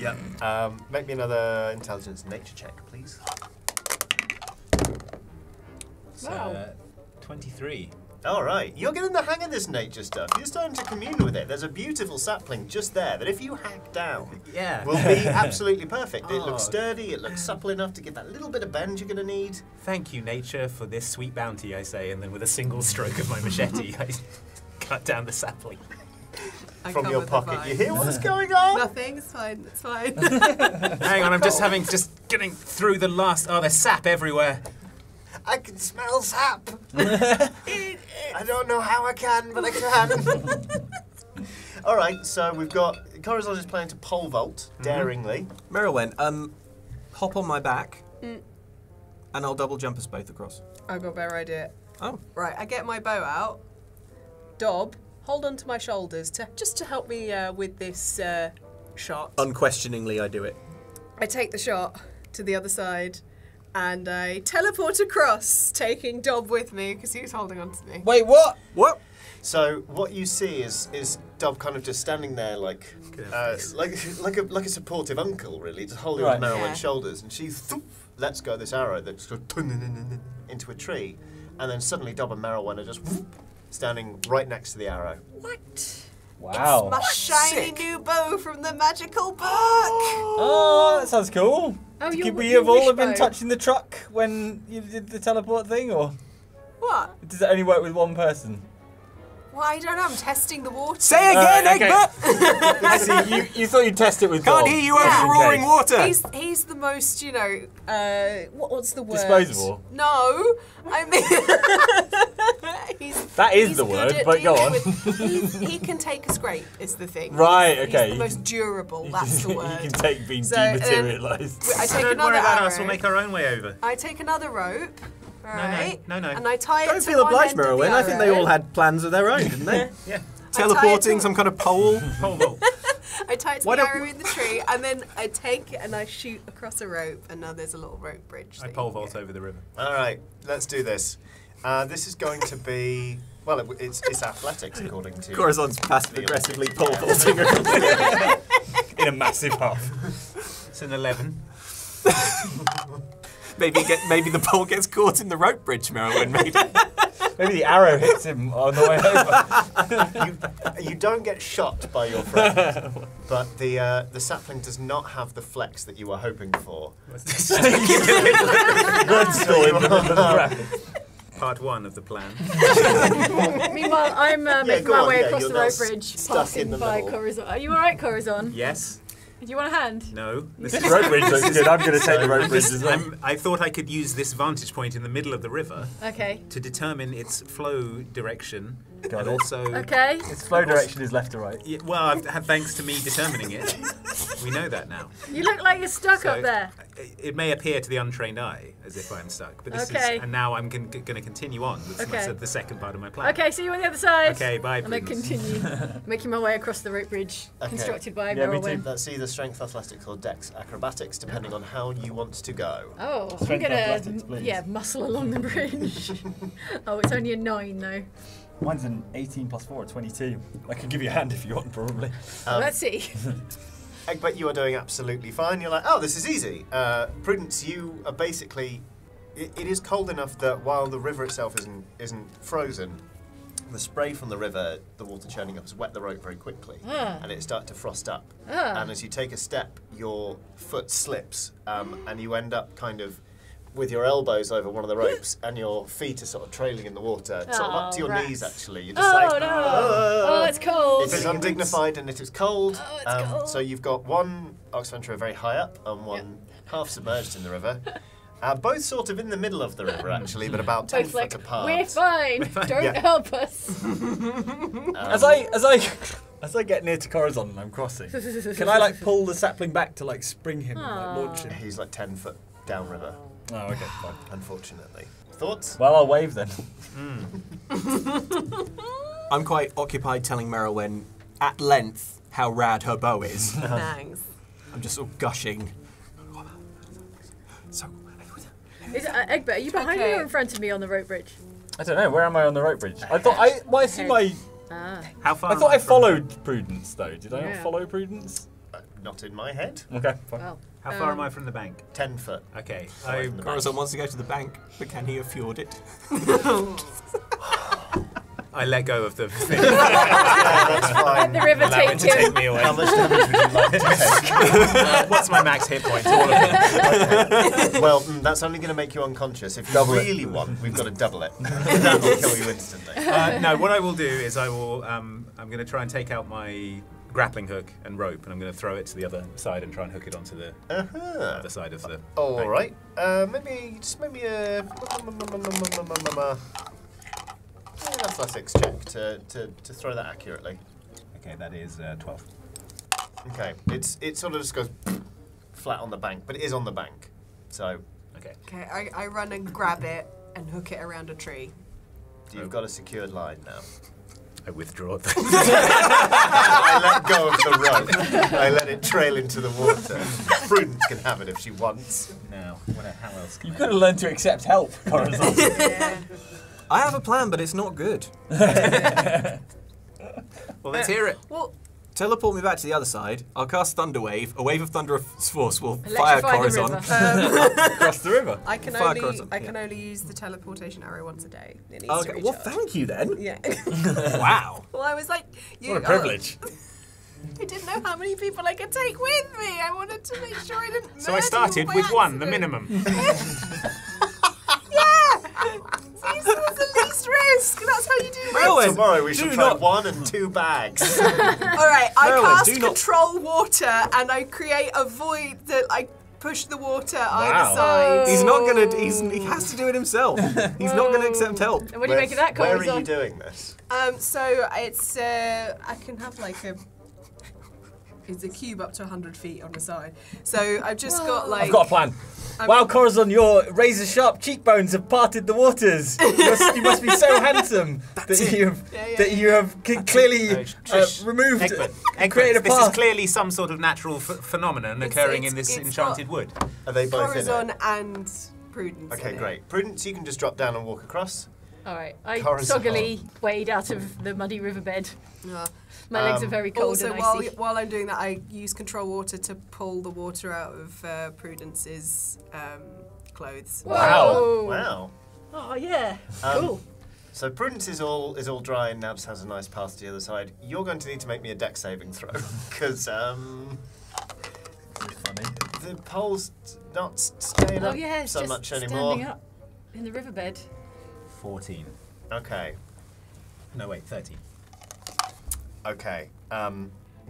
Yeah. Make me another intelligence nature check, please. Wow. 23. All right, you're getting the hang of this nature stuff. You're starting to commune with it. There's a beautiful sapling just there that if you hack down, Yeah. will be absolutely perfect. It Oh. looks sturdy, it looks supple enough to get that little bit of bend you're going to need. Thank you, nature, for this sweet bounty, I say, and then with a single stroke of my machete, I cut down the sapling. I From cover your the pocket. vine. You hear what's going on? Nothing. It's fine. It's fine. Hang on, I'm just getting through the last. Oh, there's sap everywhere. I can smell sap. I don't know how I can, but I can. All right, so we've got Corazon is planning to pole vault daringly. Merylwen, hop on my back, and I'll double jump us both across. I've got a better idea. Oh. Right, I get my bow out. Dob, hold on to my shoulders just to help me with this shot. Unquestioningly, I do it. I take the shot to the other side, and I teleport across, taking Dob with me because he was holding on to me. Wait, what? What? So what you see is Dob kind of just standing there like a supportive uncle, really, just holding on Right. to Merylwen's Yeah. shoulders, and she lets go this arrow that just goes into a tree, and then suddenly Dob and Merylwen are just standing right next to the arrow. What? Wow. My shiny Sick. new bow from the magical book. Oh, that sounds cool. Oh, Could we your have all wish been bow. touching the truck when you did the teleport thing, or What? does it only work with one person? Well, I don't know. I'm testing the water. Say again, okay. Egbert! I see. You thought you'd test it with Can't Dom. hear you over Yeah. the roaring water! He's the most, what's the word? Disposable. No, I mean, That is he's the good word, at but go dealing on. with- he can take a scrape, is the thing. Right, He's okay. the most durable. That's the word. You can take being So, dematerialised. I take Don't another worry about arrow. us. We'll make our own way over. I take another rope. Right. no. And I tie it Don't to feel one obliged, end of the Merylwen. I think they arrow. all had plans of their own, didn't they? Yeah. Teleporting, some kind of pole. Pole vault. I tie it to Why the don't- arrow in the tree, and then I take it and I shoot across a rope, and now there's a little rope bridge. I that pole you can vault get. over the river. All right, let's do this. This is going to be it's athletics according to. Corazon's passive aggressively pole vaulting across. In a massive huff. It's an 11. Maybe the pole gets caught in the rope bridge, Merylwen made it. Maybe the arrow hits him on the way over. You don't get shot by your friend, but the sapling does not have the flex that you were hoping for. Still in the middle of the ground. Part 1 of the plan. Meanwhile, I'm making go my on, way yeah, across you're the now rope bridge, stuck passing in the by middle. Corazon. Are you all right, Corazon? Yes. Do you want a hand? No. This This is- rope bridge looks good. I'm going to take the rope bridge as well. I thought I could use this vantage point in the middle of the river Okay. to determine its flow direction. Got and it. also. Okay. Its flow direction is left to right. Yeah, well, I've had thanks to me determining it. We know that now. You look like you're stuck So, up there. It may appear to the untrained eye as if I'm stuck, but this Okay. is. And now I'm going to continue on. That's Okay. the second part of my plan. Okay, see you on the other side. Okay, bye. And I Prudence. continue making my way across the rope bridge Okay. constructed by Yeah, me too. Merylwen. That's either strength athletics or dex acrobatics, depending on how you want to go. Oh, I'm Strength gonna athletics, please. muscle along the bridge. Oh, it's only a 9 though. Mine's an 18 plus 4, 22. I could give you a hand if you want, probably. Let's see. Egbert, you are doing absolutely fine. You're like, oh, this is easy. Prudence, you are basically. It is cold enough that while the river itself isn't frozen, the spray from the river, the water churning up, has wet the rope very quickly, and it starts to frost up. And as you take a step, your foot slips, and you end up kind of with your elbows over one of the ropes, and your feet are sort of trailing in the water, sort of up to your rats. knees. Actually, you're just like, no! Oh, it's cold. It is undignified and it is cold. Oh, it's cold. So you've got one Oxventurer very high up and one half submerged in the river. Both sort of in the middle of the river, actually, but about 10 Both foot like, apart. we're fine. Don't Yeah. help us. As I get near to Corazon and I'm crossing, can I like pull the sapling back to like spring him and like launch him? He's like 10 foot downriver, Oh, okay, fine. unfortunately. Thoughts? Well, I'll wave then. I'm quite occupied telling Merylwen at length how rad her bow is. Thanks. I'm just sort of gushing. So, Egbert, are you behind me Okay. or in front of me on the rope bridge? I don't know. Where am I on the rope bridge? I thought I see my. Ah. How far? I thought am I from- followed Prudence though. Did I not Yeah. follow Prudence? Not in my head. Okay, fine. Well, How far am I from the bank? 10 foot. Okay. Away from the Corazon wants to go to the bank, but can he afford it? I let go of the thing. Yeah, that's fine. the river Allow it take to take him. me away. How much damage would you like to take? What's my max hit points? All of them. Well, that's only going to make you unconscious. If you really want, we've got to double it. That will kill you instantly. No, what I will do is I will. I'm going to try and take out my grappling hook and rope, and I'm going to throw it to the other side and try and hook it onto the other side of the. All bank. right. Maybe a an athletics check to throw that accurately. Okay, that is 12. Okay. It sort of just goes flat on the bank, but it is on the bank. So Okay. Okay, I run and grab it and hook it around a tree. you've got a secured line now. I withdraw. I let go of the rope. I let it trail into the water. Prudence can have it if she wants. Now, how else can You've I? got to learn to accept help, Corazon. Yeah. I have a plan, but it's not good. Well, let's hear it. Well, Teleport me back to the other side. I'll cast Thunder Wave. A wave of Thunder Force will Electrify fire the Corazon. river. Across the river. I can Fire only Corazon, I can yeah. only use the teleportation arrow once a day. It needs to Okay, well, recharge. thank you then. Yeah. Wow. Well, I was like, you, What a privilege. I didn't know how many people I could take with me. I wanted to make sure I didn't. So I murder started you by with one, the accident. minimum. See, so that's the least risk. That's how you do Well, it. Tomorrow we should do try not- 1 and 2 bags. All right, I Merlin, cast do not- control water and I create a void that I push the water Wow. either side. He's not gonna. He has to do it himself. He's not gonna accept help. And what do you make of that, Where are Corazon? you doing this? So it's I can have like a. It's a cube up to 100 feet on the side. So I've just got like. I've got a plan. Wow, Corazon, your razor-sharp cheekbones have parted the waters. You must be so handsome that you have clearly removed Egbert, and created a this is path. clearly some sort of natural phenomenon occurring in this it's enchanted got- wood. Are they both Corazon in and Prudence. it? Okay, in it. great. Prudence, you can just drop down and walk across. All right. I Corazon. soggily wade out of the muddy riverbed. Yeah. My legs are very cold Also, and while, icy. while I'm doing that, I use control water to pull the water out of Prudence's clothes. Whoa. Wow. Oh yeah. Um, Cool. So Prudence is all dry and now just has a nice path to the other side. You're going to need to make me a deck saving throw because the pole's not staying Oh up yeah. It's so just much standing anymore. up in the riverbed. 14. Okay. No, wait, 13. Okay.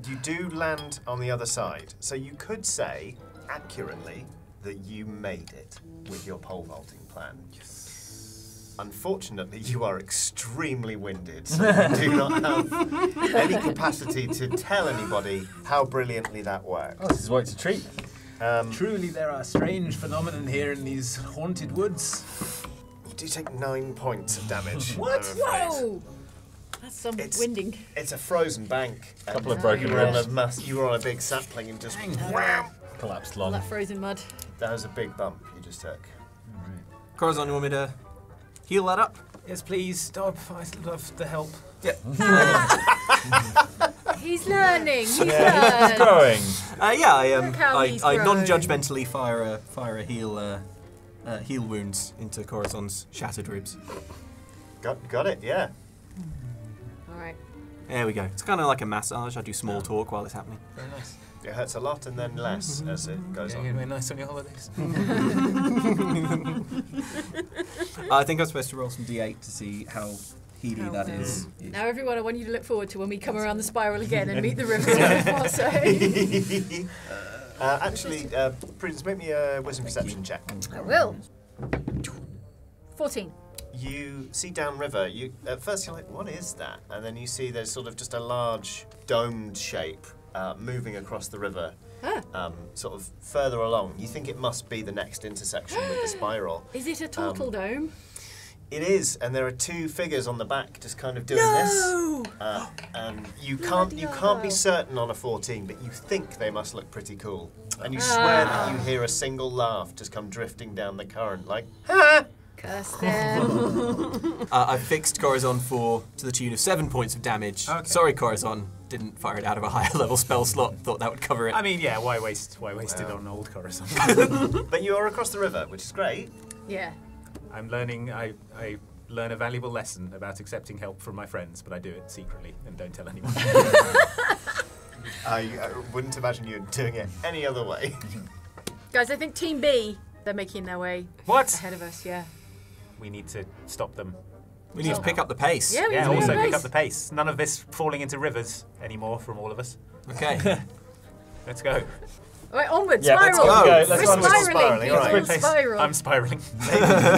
You do land on the other side, so you could say accurately that you made it with your pole vaulting plan. Yes. Unfortunately, you are extremely winded, so you do not have any capacity to tell anybody how brilliantly that worked. Oh, this is what it's a treat. Truly, there are strange phenomena here in these haunted woods. You do take 9 points of damage. What? I'm afraid. Whoa. That's some It's- winding. It's a frozen bank. Couple of and broken you were on ribs. you were on a big sapling and just wham! Collapsed All long. that frozen mud. That was a big bump you just took. Corazon, you want me to heal that up? Yes, please stop. I love the help. He's learning. He's Yeah, he's learned. growing. Look how I he's non-judgmentally fire a heal wounds into Corazon's shattered ribs. Got it, yeah. All right. There we go. It's kind of like a massage. I do small talk while it's happening. Very nice. It hurts a lot and then less as it goes Yeah, on. you're nice on your holidays. I think I'm supposed to roll some d8 to see how healy that is. Now, everyone, I want you to look forward to when we come around the spiral again and meet the river of Marseille. Actually, Prudence, make me a wisdom perception check. I will. 14. You see downriver. You at first you're like, what is that? And then you see there's sort of just a large domed shape moving across the river, sort of further along. You think it must be the next intersection with the spiral. Is it a turtle dome? It is, and there are two figures on the back just kind of doing this. And you can't be certain on a 14, but you think they must look pretty cool. And you swear that you hear a single laugh just come drifting down the current, like, ha! Curse them. I fixed Corazon to the tune of 7 points of damage. Okay. Sorry, Corazon, didn't fire it out of a higher level spell slot. Thought that would cover it. I mean, yeah, why waste it on old Coruscant? But you are across the river, which is great. Yeah. I'm learning. I learn a valuable lesson about accepting help from my friends, but I do it secretly and don't tell anyone. I wouldn't imagine you doing it any other way. Guys, I think Team B, they're making their way What? ahead of us, yeah. We need to stop them. We need to pick up the pace. Yeah, we Yeah, need to also pick pick up the pace. None of this falling into rivers anymore from all of us. Okay. Let's go. All right, onward, Yeah, spiral. let's go. We're Let's go. spiraling. All right. We're spiraling. I'm spiraling.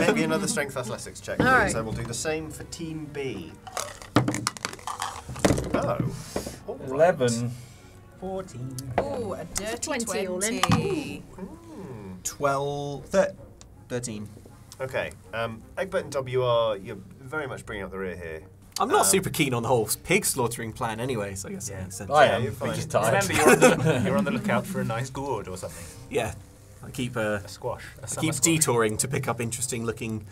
Maybe another strength athletics check. All right. So we'll do the same for Team B. Oh. All right. 11. 14. Ooh, a dirty 20 all in. 20. 13. Okay. Egbert and Dob, you're very much bringing up the rear here. I'm not super keen on the whole pig slaughtering plan anyway, so I guess that makes sense. I Yeah, am. you're I'm fine. just tired. Remember, you're on the lookout for a nice gourd or something. Yeah. I keep A squash. A I summer keep squash. detouring to pick up interesting looking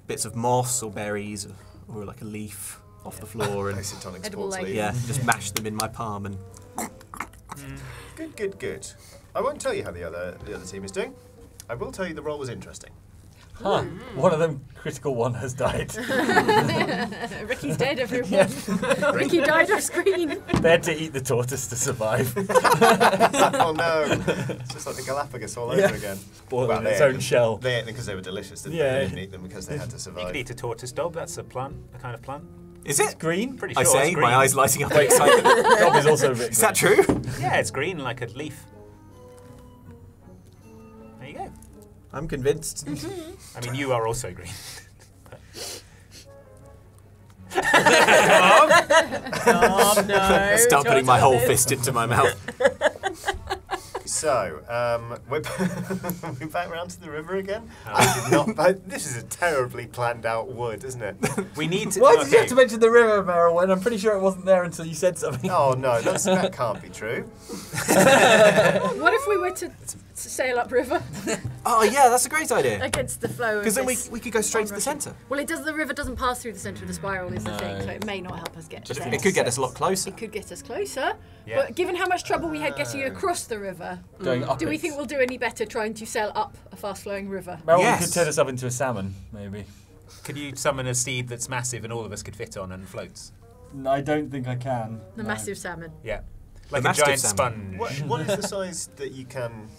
bits of moss or berries or like a leaf off the floor and Isotonic Edible sports leaf. league. yeah, just mash them in my palm and Good. I won't tell you how the other team is doing. I will tell you the roll was interesting. Huh. One of them, critical one, has died. Ricky's dead, everyone. Ricky died off screen. They had to eat the tortoise to survive. Oh no! It's just like the Galapagos all over again. Boiled in they its ate own them. shell. They ate them because they were delicious, didn't Yeah. they? They didn't eat them because they had to You survive. could eat a tortoise dog. That's a plant. A kind of plant. is it? Green? Pretty I sure. say, it's my green. eyes lighting up with excitement. Rob is also a bit Is that green. true? Yeah, it's green like a leaf. There you go. I'm convinced. I mean, you are also green. Oh, no. Start putting my whole fist into my mouth. So, we're back round to the river again. I did not. But this is a terribly planned out wood, isn't it? We need to. Why did you have okay. to mention the river, Meryl, when I'm pretty sure it wasn't there until you said something? Oh no, that can't be true. What if we were to sail upriver Oh yeah, that's a great idea. against the flow of Because then this we could go straight to the onrushing- centre. Well, the river doesn't pass through the centre of the spiral, is the thing, No. so it may not help us get Just there. It could get us a lot closer. It could get us closer, Yeah. but given how much trouble we had getting across the river, Going up do we it. think we'll do any better trying to sail up a fast-flowing river? Meryl, Yes. we could turn us up into a salmon, maybe. Could you summon a steed that's massive and all of us could fit on and floats? No, I don't think I can. The No. massive salmon. Yeah. Like a mastiff giant salmon. sponge. What is the size that you can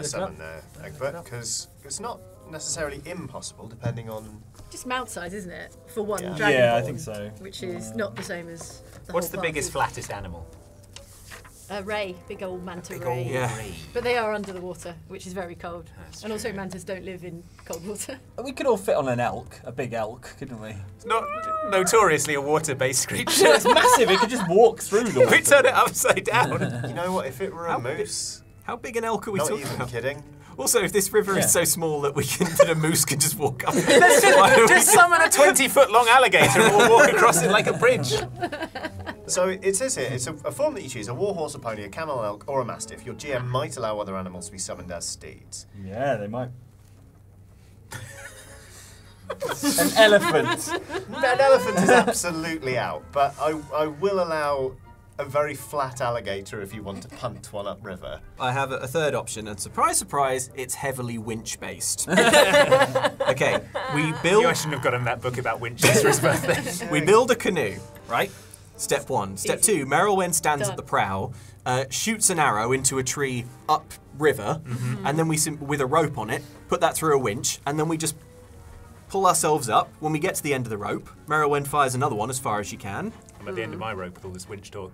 summon there, Egbert? Because it's not necessarily impossible, depending on. Just mount size, isn't it? For one Yeah. dragon. Yeah, I think so. Which is not the same as the What's whole the party. biggest, flattest animal? A ray, big old manta Big ray. old Yeah. ray. But they are under the water, which is very cold. That's And also true. mantas don't live in cold water. We could all fit on an elk, a big elk, couldn't we? It's not notoriously a water-based creature. It's massive, it could just walk through the water. We turn it upside down. You know what? If it were a How big- moose, How big an elk are we not talking even about? kidding. Also, if this river Yeah. is so small that that a moose can just walk up, Just summon a 20-foot-long alligator and we'll walk across it like a bridge. So it says here, it's a form that you choose: a war horse, a pony, a camel, an elk, or a mastiff. Your GM might allow other animals to be summoned as steeds. Yeah, they might. An elephant. An elephant is absolutely out, but I will allow a very flat alligator if you want to punt one upriver. I have a third option, and surprise, surprise, it's heavily winch-based. Okay, we You build shouldn't have got him that book about winches for his birthday. we build a canoe, right? Step 1. Step 2, Meryl, when stands Done. at the prow, shoots an arrow into a tree upriver, and then with a rope on it, put that through a winch, and then we just pull ourselves up. When we get to the end of the rope, Merylwen fires another one as far as she can. I'm at the end of my rope with all this winch talk.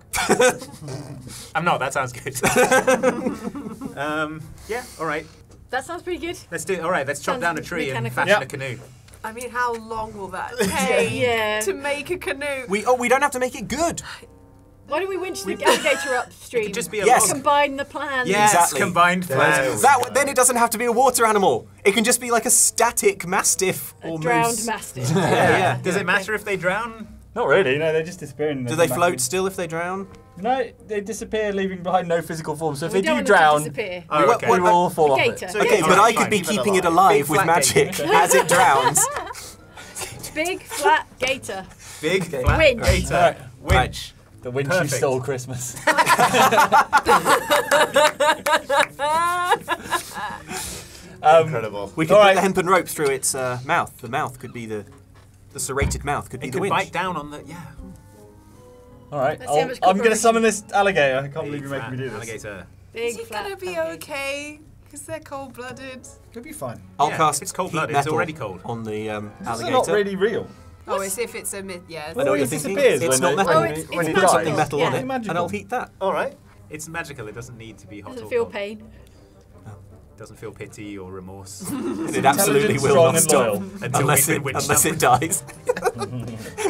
I'm not. That sounds good. Yeah. All right. That sounds pretty good. Let's do. All right. Let's chop Sounds down a tree and mechanical. fashion a canoe. I mean, how long will that take to make a canoe? We don't have to make it good. Why don't we winch the alligator upstream? It could just be a Yes. log. Combine the plans. Yes, Exactly. combined plans. Then it doesn't have to be a water animal. It can just be like a static mastiff A or drowned moose. mastiff. Yeah. Does it matter if they drown? Not really. No, they just disappear. Do they float still if they drown? No, they disappear, leaving behind no physical form. So if We they don't do want them to drown, disappear. Oh, okay. we will all fall off it. Gator. So- Okay, Yeah, but I fine. could be Keep it keeping it alive. alive Big with flat magic gator. as it drowns. Big flat gator. Big flat Winch. gator. Right. Winch. The winch you Perfect. stole Christmas. Incredible. We could All put right. the hempen rope through its mouth. The mouth could be the serrated mouth could be It the could winch. bite down on the All right, Let's see how much I'm going to cooperation. summon this alligator. I can't believe Big you're making me do flat this. alligator. Big Is it flat gonna be alligator. okay? Because they're cold-blooded. It'll be fine. I'll Yeah, cast it's cold heat blooded, it's metal already cold. on the This is alligator. not really real. Oh, as if it's a I yeah. know Well, what it you're thinking. disappears It's when not they- metal. Oh, it's when it magical. dies. Something metal on Yeah. it, Magical. and I'll heat that. All right. It's magical. It doesn't need to be hot Doesn't or feel cold. pain. Doesn't feel pity or remorse. It absolutely Intelligent, will strong, not and stop loyal. Until unless we've it been winched up. dies.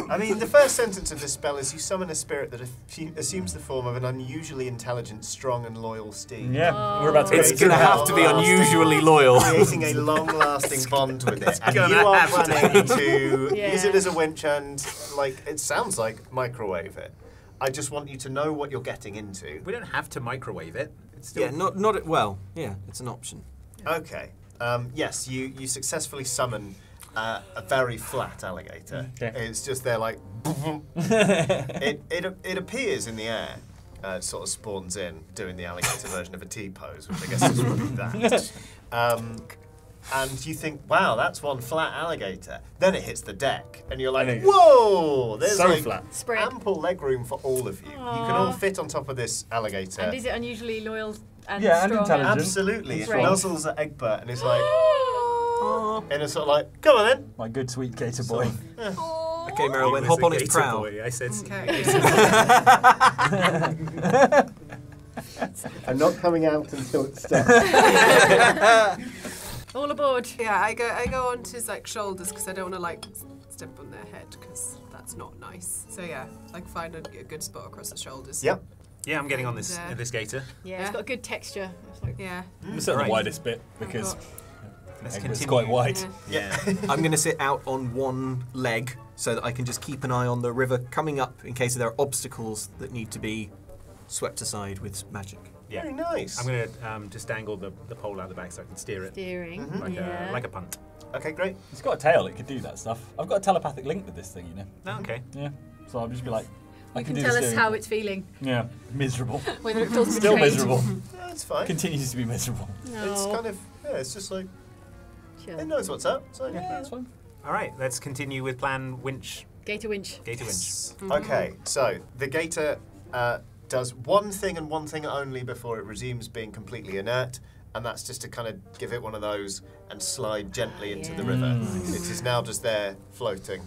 I mean, the first sentence of this spell is you summon a spirit that assumes the form of an unusually intelligent, strong, and loyal steed. Yeah, we're about to It's get going to into have to be unusually loyal. Creating a long-lasting bond with it, and gonna you are have to. planning to Yeah. use it as a winch and, like, it sounds like microwave it. I just want you to know what you're getting into. We don't have to microwave it. It's still Yeah, not well. Yeah, it's an option. Okay. Yes, you successfully summon a very flat alligator. Okay. It's just there like it appears in the air. It sort of spawns in doing the alligator version of a T-pose, which I guess is really that. And you think, wow, that's one flat alligator. Then it hits the deck, and you're like, whoa! There's So like flat. Spread. ample leg room for all of you. You can all fit on top of this alligator. And is it unusually loyal and Yeah, and strong? intelligent. Absolutely. It Great. nuzzles at Egbert and is like, and it's sort of like, come on then. My good sweet gator boy. Okay, Merylwen, hop on its prow. Boy. I said Okay. I'm not coming out until it's done. All aboard. Yeah, I go onto his like shoulders because I don't want to like step on their head because that's not nice. So yeah, like find a good spot across the shoulders. Yep. Yeah, I'm getting on this And, this gator. Yeah, it's got a good texture. It's like, Yeah. I'm sort of Right. the widest bit because Let's it's continue. quite wide. Yeah. Yeah. I'm going to sit out on one leg so that I can just keep an eye on the river coming up in case there are obstacles that need to be swept aside with magic. Yeah. Very nice. I'm gonna just dangle the pole out the back so I can steer it steering. like a punt. Okay, great. It's got a tail, it could do that stuff. I've got a telepathic link with this thing, you know. Oh, okay. Yeah. So I'll just be like, I You can can do tell this us steering. how it's feeling, Yeah, miserable. whether it feels Still betrayed. miserable. That's fine. Continues to be miserable. No. It's kind of, yeah, it's just like, Chill. it knows what's up. So, Yeah, that's fine. All right. Let's continue with plan winch. Gator winch. Gator winch. Okay, so the gator does one thing and one thing only before it resumes being completely inert, and that's just to kind of give it one of those and slide gently into the river. It is now just there floating.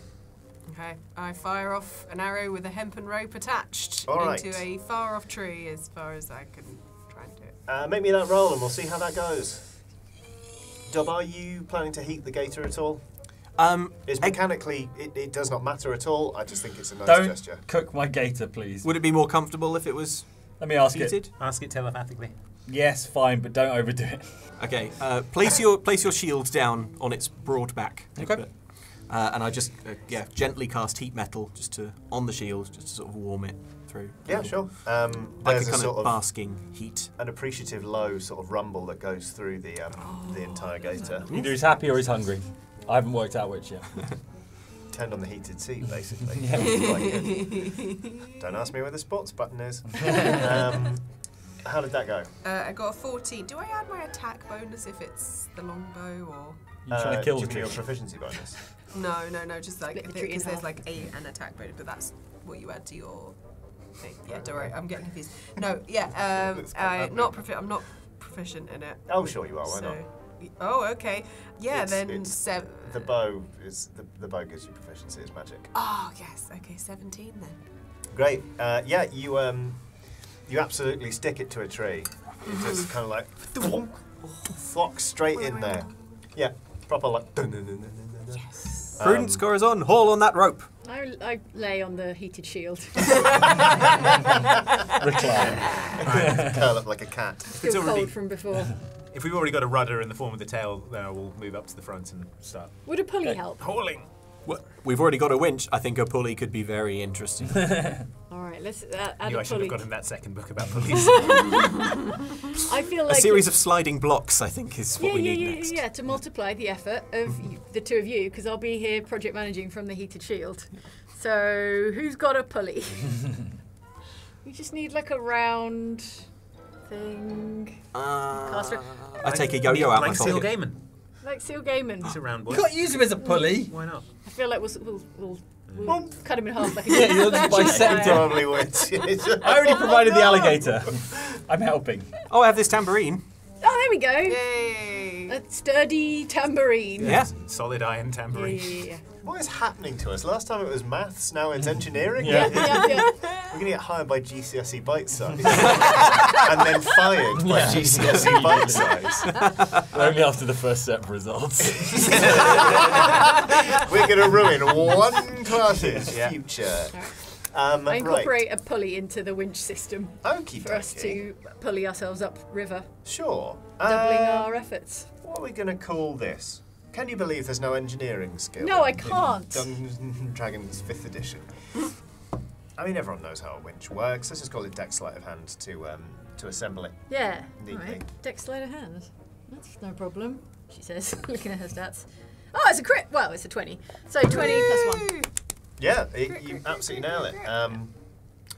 Okay. I fire off an arrow with a hempen rope attached All right. into a far off tree as far as I can try and do it. Make me that roll and we'll see how that goes. Dob, are you planning to heat the gator at all? It's mechanically, it does not matter at all. I just think it's a nice Don't gesture. cook my gator, please. Would it be more comfortable if it was Let me ask heated? it. Ask it telepathically. Yes, fine, but don't overdo it. Okay, place your shield down on its broad back. Okay. Egbert. And I just gently cast heat metal just on the shield just to sort of warm it through. Yeah, sure. Like a There's a kind sort of of basking heat. an appreciative low sort of rumble that goes through the entire gator. Either he's happy or he's hungry. I haven't worked out which yet. Turned on the heated seat, basically. Yeah. Quite good. Don't ask me where the sports button is. How did that go? I got a 14. Do I add my attack bonus if it's the longbow or? You trying to kill do the you mean tree? your proficiency bonus? No, just like Split the tree in because there's half. like an attack bonus, but that's what you add to your Yeah, don't worry, I'm getting confused. No, yeah, I'm not proficient in it. Oh, sure you are. Why not? Oh, okay. Yeah, The bow is the bow gives you proficiency as magic. Oh yes, okay, 17 then. Great. Yeah, you absolutely stick it to a tree. It just kind of like flocks straight in there. Yeah, proper like. Yes. Prudence scores on. Haul on that rope. I lay on the heated shield. Recline. Curl up like a cat. Still cold from before. If we've already got a rudder in the form of the tail, then I will move up to the front and start Would a pulley help? hauling. Well, we've already got a winch. I think a pulley could be very interesting. All right, let's add I knew a I should pulley. have gotten that second book about pulleys. I feel like A series of sliding blocks, I think, is what we need next. Yeah, to multiply the effort of the two of you, because I'll be here project managing from the heated shield. So who's got a pulley? We just need like a round thing. I take a yo-yo out my like Seal pocket. Gaiman. Like Seal Gaiman. He's a round boy. You can't use him as a pulley. Why not? I feel like we'll cut him in half like a Yeah, you'll just bisect him. Probably would. I already provided the alligator. I'm helping. Oh, I have this tambourine. Oh, there we go. Yay! A sturdy tambourine. Yeah. Solid iron Yeah, tambourine. yeah. What is happening to us? Last time it was maths, now it's engineering. Yeah. Yeah. We're going to get hired by GCSE Bite Size. And then fired by GCSE Bite Size. Only after the first set of results. We're going to ruin one class's future. I incorporate a pulley into the winch system Okie for us to pulley ourselves up river, Sure. doubling our efforts. What are we going to call this? Can you believe there's no engineering skill? No, I in can't. Dungeons and Dragons 5th edition. I mean, everyone knows how a winch works. Let's just call it deck sleight of hand to assemble it. Yeah. Neatly. Right. Deck sleight of hand. That's no problem, she says, looking at her stats. Oh, it's a crit. Well, it's a 20. So 20 plus 1. Yeah, you absolutely nail it.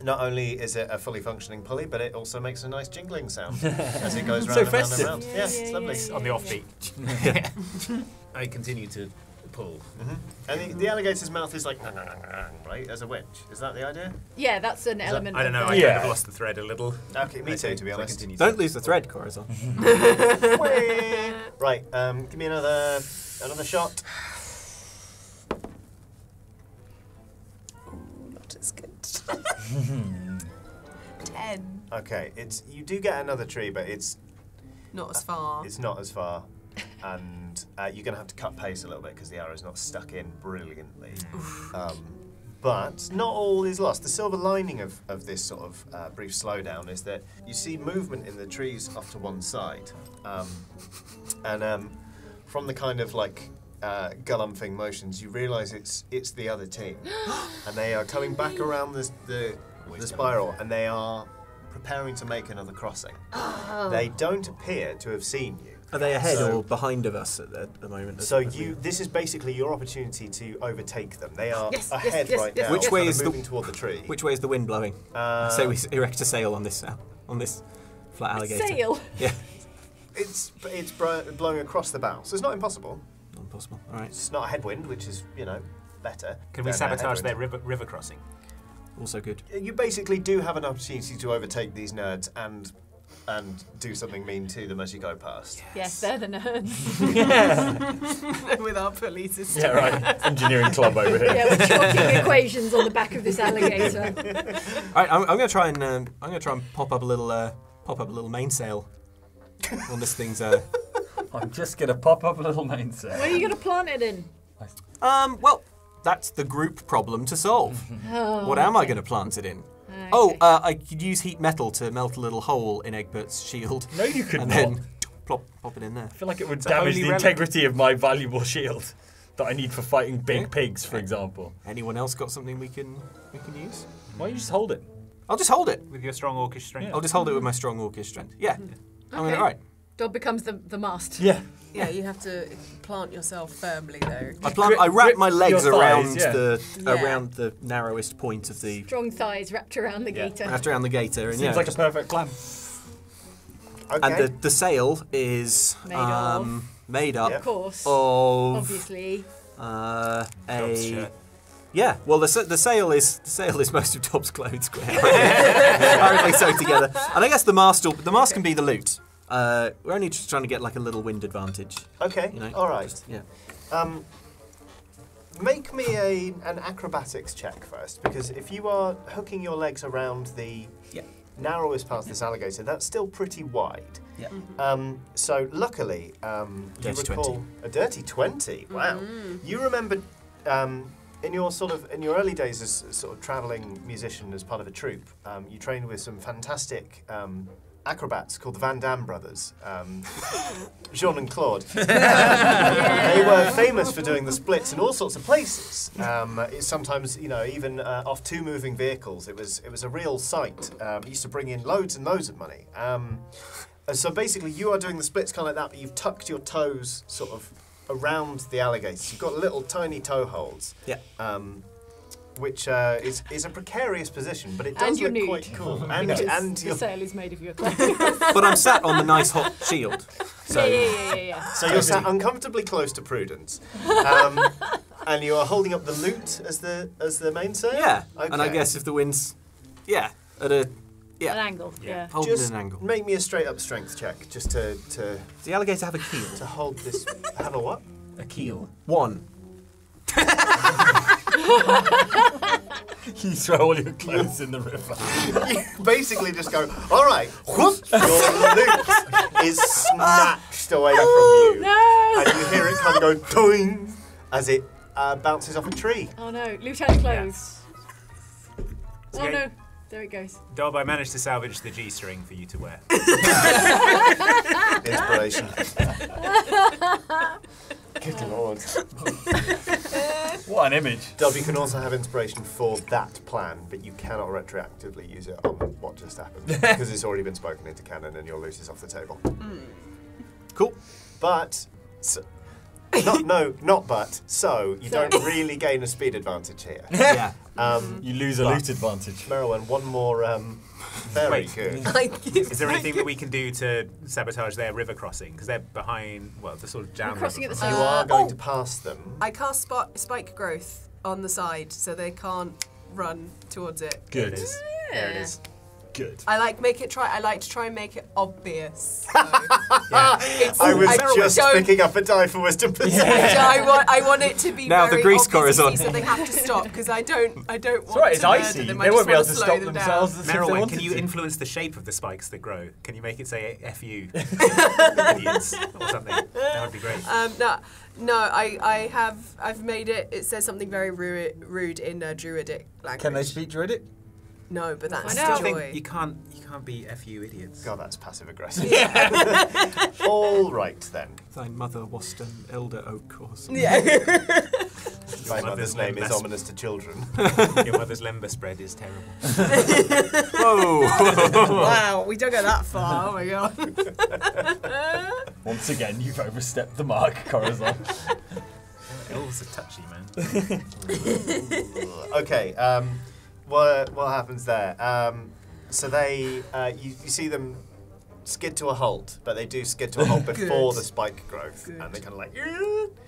Not only is it a fully functioning pulley, but it also makes a nice jingling sound as it goes round So and round and festive. round. Yeah, it's lovely. On the offbeat. I continue to pull. And the alligator's mouth is like, right, as a winch. Is that the idea? Yeah, that's an element. I don't know, of I the- kind of lost the thread a little. Okay, me too, to be So I honest. continue Don't lose the thread, Corazon. Right, give me another shot. Not as good. 10. Okay, you do get another tree, but it's Not as far. It's not as far, and you're going to have to cut pace a little bit because the arrow's not stuck in brilliantly. But not all is lost. The silver lining of this sort of brief slowdown is that you see movement in the trees off to one side, and from the kind of like galumphing motions, you realise it's the other team, and they are coming back around the spiral, and they are preparing to make another crossing. They don't appear to have seen you. Are they ahead or behind of us at the moment? So this is basically your opportunity to overtake them. They are Yes, ahead yes, right yes, now. Which way kind of is the- moving toward the tree? Which way is the wind blowing? So we erect a sail on this flat alligator. Sail. Yeah. It's blowing across the bow, so it's not impossible. Not possible. All right. It's not a headwind, which is better. Can we than a sabotage headwind. their river crossing? Also good. You basically do have an opportunity to overtake these nerds and do something mean to them as you go past. Yes, they're the nerds. With our police system. Yeah, right. Engineering club over here. Yeah, we're chalking equations on the back of this alligator. All right. I'm going to try and pop up a little mainsail on this thing's. I'm just going to pop up a little mainsail. Where are you going to plant it in? Well, that's the group problem to solve. Oh, What am I going to plant it in? okay. Oh, I could use heat metal to melt a little hole in Egbert's shield. No, you could and not. then pop it in there. I feel like it would It's a damage holy the relic. integrity of my valuable shield that I need for fighting big pigs, for example. Anyone else got something we can use? Why don't you just hold it? I'll just hold it. With your strong orcish strength? I'll just hold it with my strong orcish strength. Yeah. I'm Okay. all right. Dodd becomes the mast. Yeah. Yeah, you have to plant yourself firmly though. I wrap my legs your thighs, around yeah. around the narrowest point of the Strong thighs wrapped around the Yeah. gator. wrapped around the gator, and Seems like a perfect plan. Okay. and the sail is Made made up Of course. of Obviously. Dodd's shirt. Yeah, well, the sail is most of Dob's clothes, apparently sewed together, and I guess the mast can be the loot. We're only just trying to get like a little wind advantage. Okay, you know? all right. Yeah. Make me an acrobatics check first, because if you are hooking your legs around the narrowest part of this alligator, that's still pretty wide. Yeah. So luckily, you recall 20. a dirty 20. Wow. You remember in your early days as sort of travelling musician as part of a troupe, you trained with some fantastic acrobats called the Van Damme brothers, Jean and Claude. They were famous for doing the splits in all sorts of places. Sometimes, even off two moving vehicles. It was a real sight. It used to bring in loads and loads of money. So basically, you are doing the splits kind of like that, but you've tucked your toes sort of around the alligators. You've got little tiny toe holds. Yeah. Which is a precarious position, but it does look quite cool. And the sail is made of your clothes. But I'm sat on the nice hot shield. So Yeah. So you're sat uncomfortably close to Prudence, and you are holding up the loot as the mainsail. yeah, Okay. and I guess if the wind's at a An angle. Yeah. holding Just an angle. make me a straight up strength check, just to Does the alligator have a keel? hold this. Have a what? A keel. 1. You throw all your clothes in the river. You basically just go, all right, whoop, your loot is snatched away from you. No! And you hear it kind of go toing as it bounces off a tree. Oh no, lieutenant clothes. Oh Okay. no, there it goes. Dob, I managed to salvage the G-string for you to wear. Inspiration. Good lord. What an image. Dob, you can also have inspiration for that plan, but you cannot retroactively use it on what just happened, because it's already been spoken into canon and your loot is off the table. Cool. But, so you don't really gain a speed advantage here. Yeah. You lose a loot advantage. Merylwen, one more very Wait. good. Is there anything that we can do to sabotage their river crossing? Because they're behind, the sort of down. We're crossing river at the You same are going to pass them. I cast spike growth on the side so they can't run towards it. There Good. it is. There it is. Good. I like to try and make it obvious. So Yeah. I was just picking up a die for wisdom perception. I want it to be Now very the grease core is obvious on. so they have to stop because I don't want It's right, it's to murder icy. them. They I won't be able just to wanna stop slow them themselves if they Merylwen, wanted can you to. influence the shape of the spikes that grow? Can you make it say F you idiots or something? That would be great. I've made it. It says something very rude in Druidic language. Can they speak Druidic? No, but that's I the know. I think joy. you can't be F you idiots. God, that's passive aggressive. All right then. Thy mother wast an elder oak or something. Yeah. My mother's name is ominous to children. Your mother's lember spread is terrible. Whoa. Wow, we don't go that far. Oh my god. Once again, you've overstepped the mark, Corazon. Elves are touchy, man. Okay, what happens there? So they, you see them skid to a halt, but they do skid to a halt before the spike growth, and they kind of like.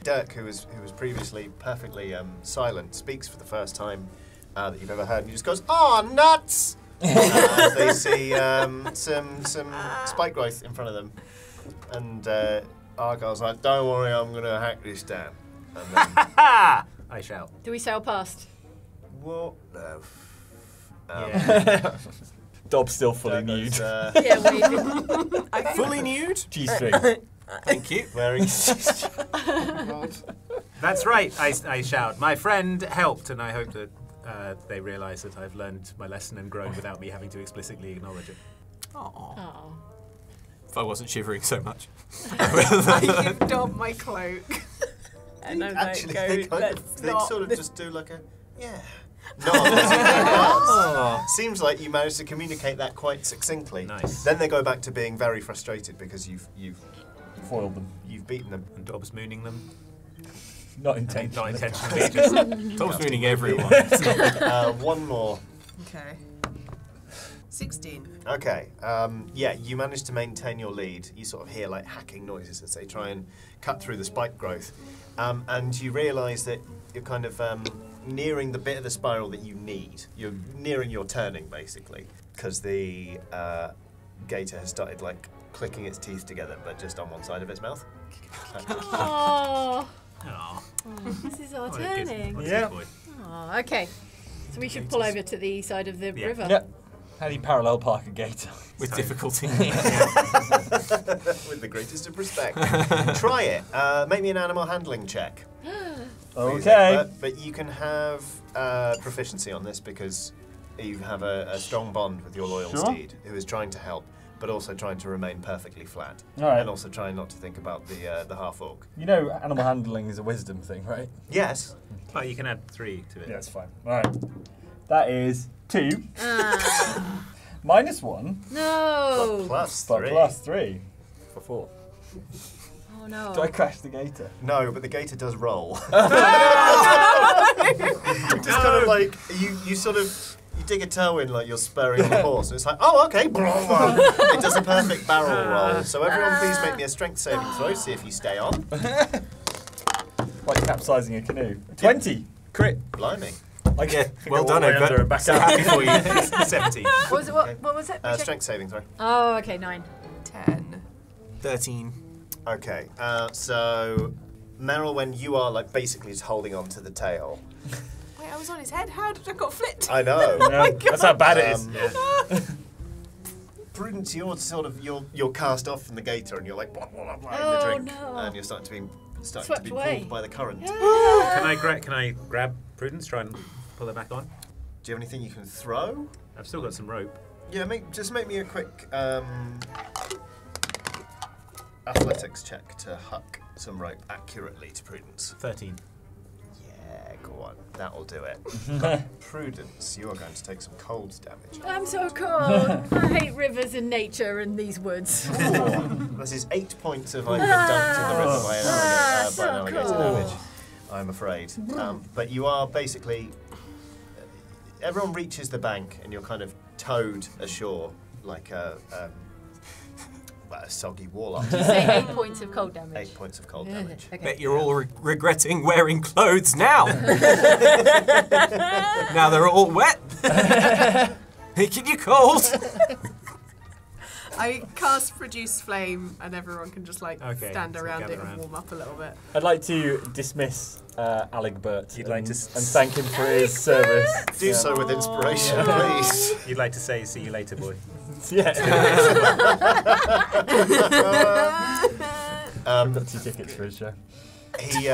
Dirk, who was previously perfectly silent, speaks for the first time that you've ever heard, and he just goes, "Oh, nuts!" As they see some spike growth in front of them, and Argyle's like, "Don't worry, I'm gonna hack this down." And then, I shall. Do we sail past? what the? Dob's still fully Dirk nude. was, Yeah, waving. Fully nude? G-string. Thank you. wearing. That's right, I shout. My friend helped, and I hope that they realise that I've learned my lesson and grown without me having to explicitly acknowledge it. Oh. If I wasn't shivering so much. I give Dom my cloak. And I'm Actually, like, they go, they sort of just do like a no. Seems like you managed to communicate that quite succinctly. Nice. Then they go back to being very frustrated because you've Foiled them. beaten them. And Dob's mooning them. Not intentionally. Not intentionally, just Tom's mooning everyone. One more. Okay. 16. Okay. You managed to maintain your lead. You sort of hear like hacking noises as they try and cut through the spike growth, and you realise that you're kind of nearing the bit of the spiral that you need. You're nearing your turning, basically, because the gator has started like clicking its teeth together, but just on one side of its mouth. Oh, Oh, this is our what a good- turning. what a Yeah. good boy. Oh, okay. So we should pull over to the side of the Yeah. river. Yep. How do you parallel park a gator? With difficulty. With the greatest of respect. Try it. Make me an animal handling check. Please, Okay. but you can have proficiency on this because you have a strong bond with your loyal Sure. steed who is trying to help, but also trying to remain perfectly flat. All right. And also trying not to think about the half-orc. You know animal handling is a wisdom thing, right? Yes. Well, you can add 3 to it. Yeah, it's fine. All right. That is 2. Ah. -1. No. Plus But 3. plus 3 for 4. Oh no. Do I crash the gator? No, but the gator does roll. Just kind of like, you sort of... You dig a toe in like you're spurring on a horse, and it's like, oh, okay. It does a perfect barrel roll. So everyone, please make me a strength saving throw. See if you stay on. Like capsizing a canoe. 20. Crit. Blimey. Like, Yeah, well go done, all the way under Egbert. and back So out. happy for you. 17. What was it? What was it? Strength saving throw. Oh, okay, 9. 10. 13. Okay. So Merylwen, you are like basically just holding on to the tail. Wait, I was on his head. How did I got flipped? I know. Yeah, that's how bad it is. Prudence, you're sort of you're cast off from the gator, and you're like blah, blah, blah, in Oh, the drink, no. and you're starting to be Swept away. pulled by the current. Can I grab Prudence, try and pull her back on? Do you have anything you can throw? I've still got some rope. Yeah, just make me a quick athletics check to huck some rope accurately to Prudence. 13. Yeah, go on. That'll do it. Prudence, you are going to take some cold damage. I'm so cold. I hate rivers and nature and these woods. This is 8 points of I've been dumped in the river by an so alligator cool. damage, I'm afraid. But you are basically... everyone reaches the bank and you're kind of towed ashore like a soggy warlock. You say 8 points of cold damage. 8 points of cold damage. Okay. Bet you're all regretting wearing clothes now. Now they're all wet. Making you cold. I cast Produce Flame, and everyone can just like Okay, stand so around gather it and around. warm up a little bit. I'd like to dismiss Alligbert You'd like and, to and thank him for his service. Do so with inspiration, please. You'd like to say, see you later, boy. Yeah. Um, Got 2 tickets for his show. he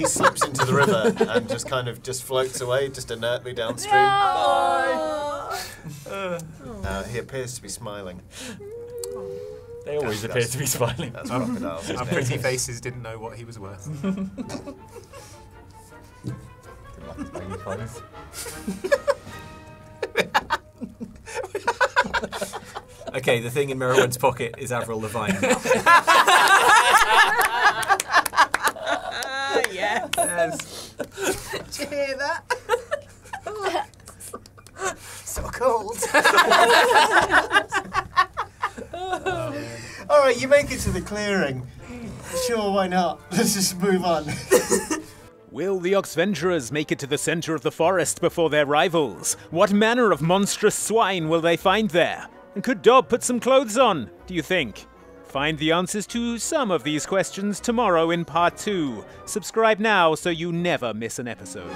slips into the river and just kind of just floats away, just inertly downstream. He appears to be smiling. They always appear to be smiling. That's crocodiles. Our pretty faces didn't know what he was worth. Okay, the thing in Merylwen's pocket is Avril Lavigne. Yes. Did you hear that? So cold. All right, you make it to the clearing. Sure, why not? Let's just move on. Will the Oxventurers make it to the center of the forest before their rivals? What manner of monstrous swine will they find there? And could Dob put some clothes on, do you think? Find the answers to some of these questions tomorrow in part 2. Subscribe now so you never miss an episode.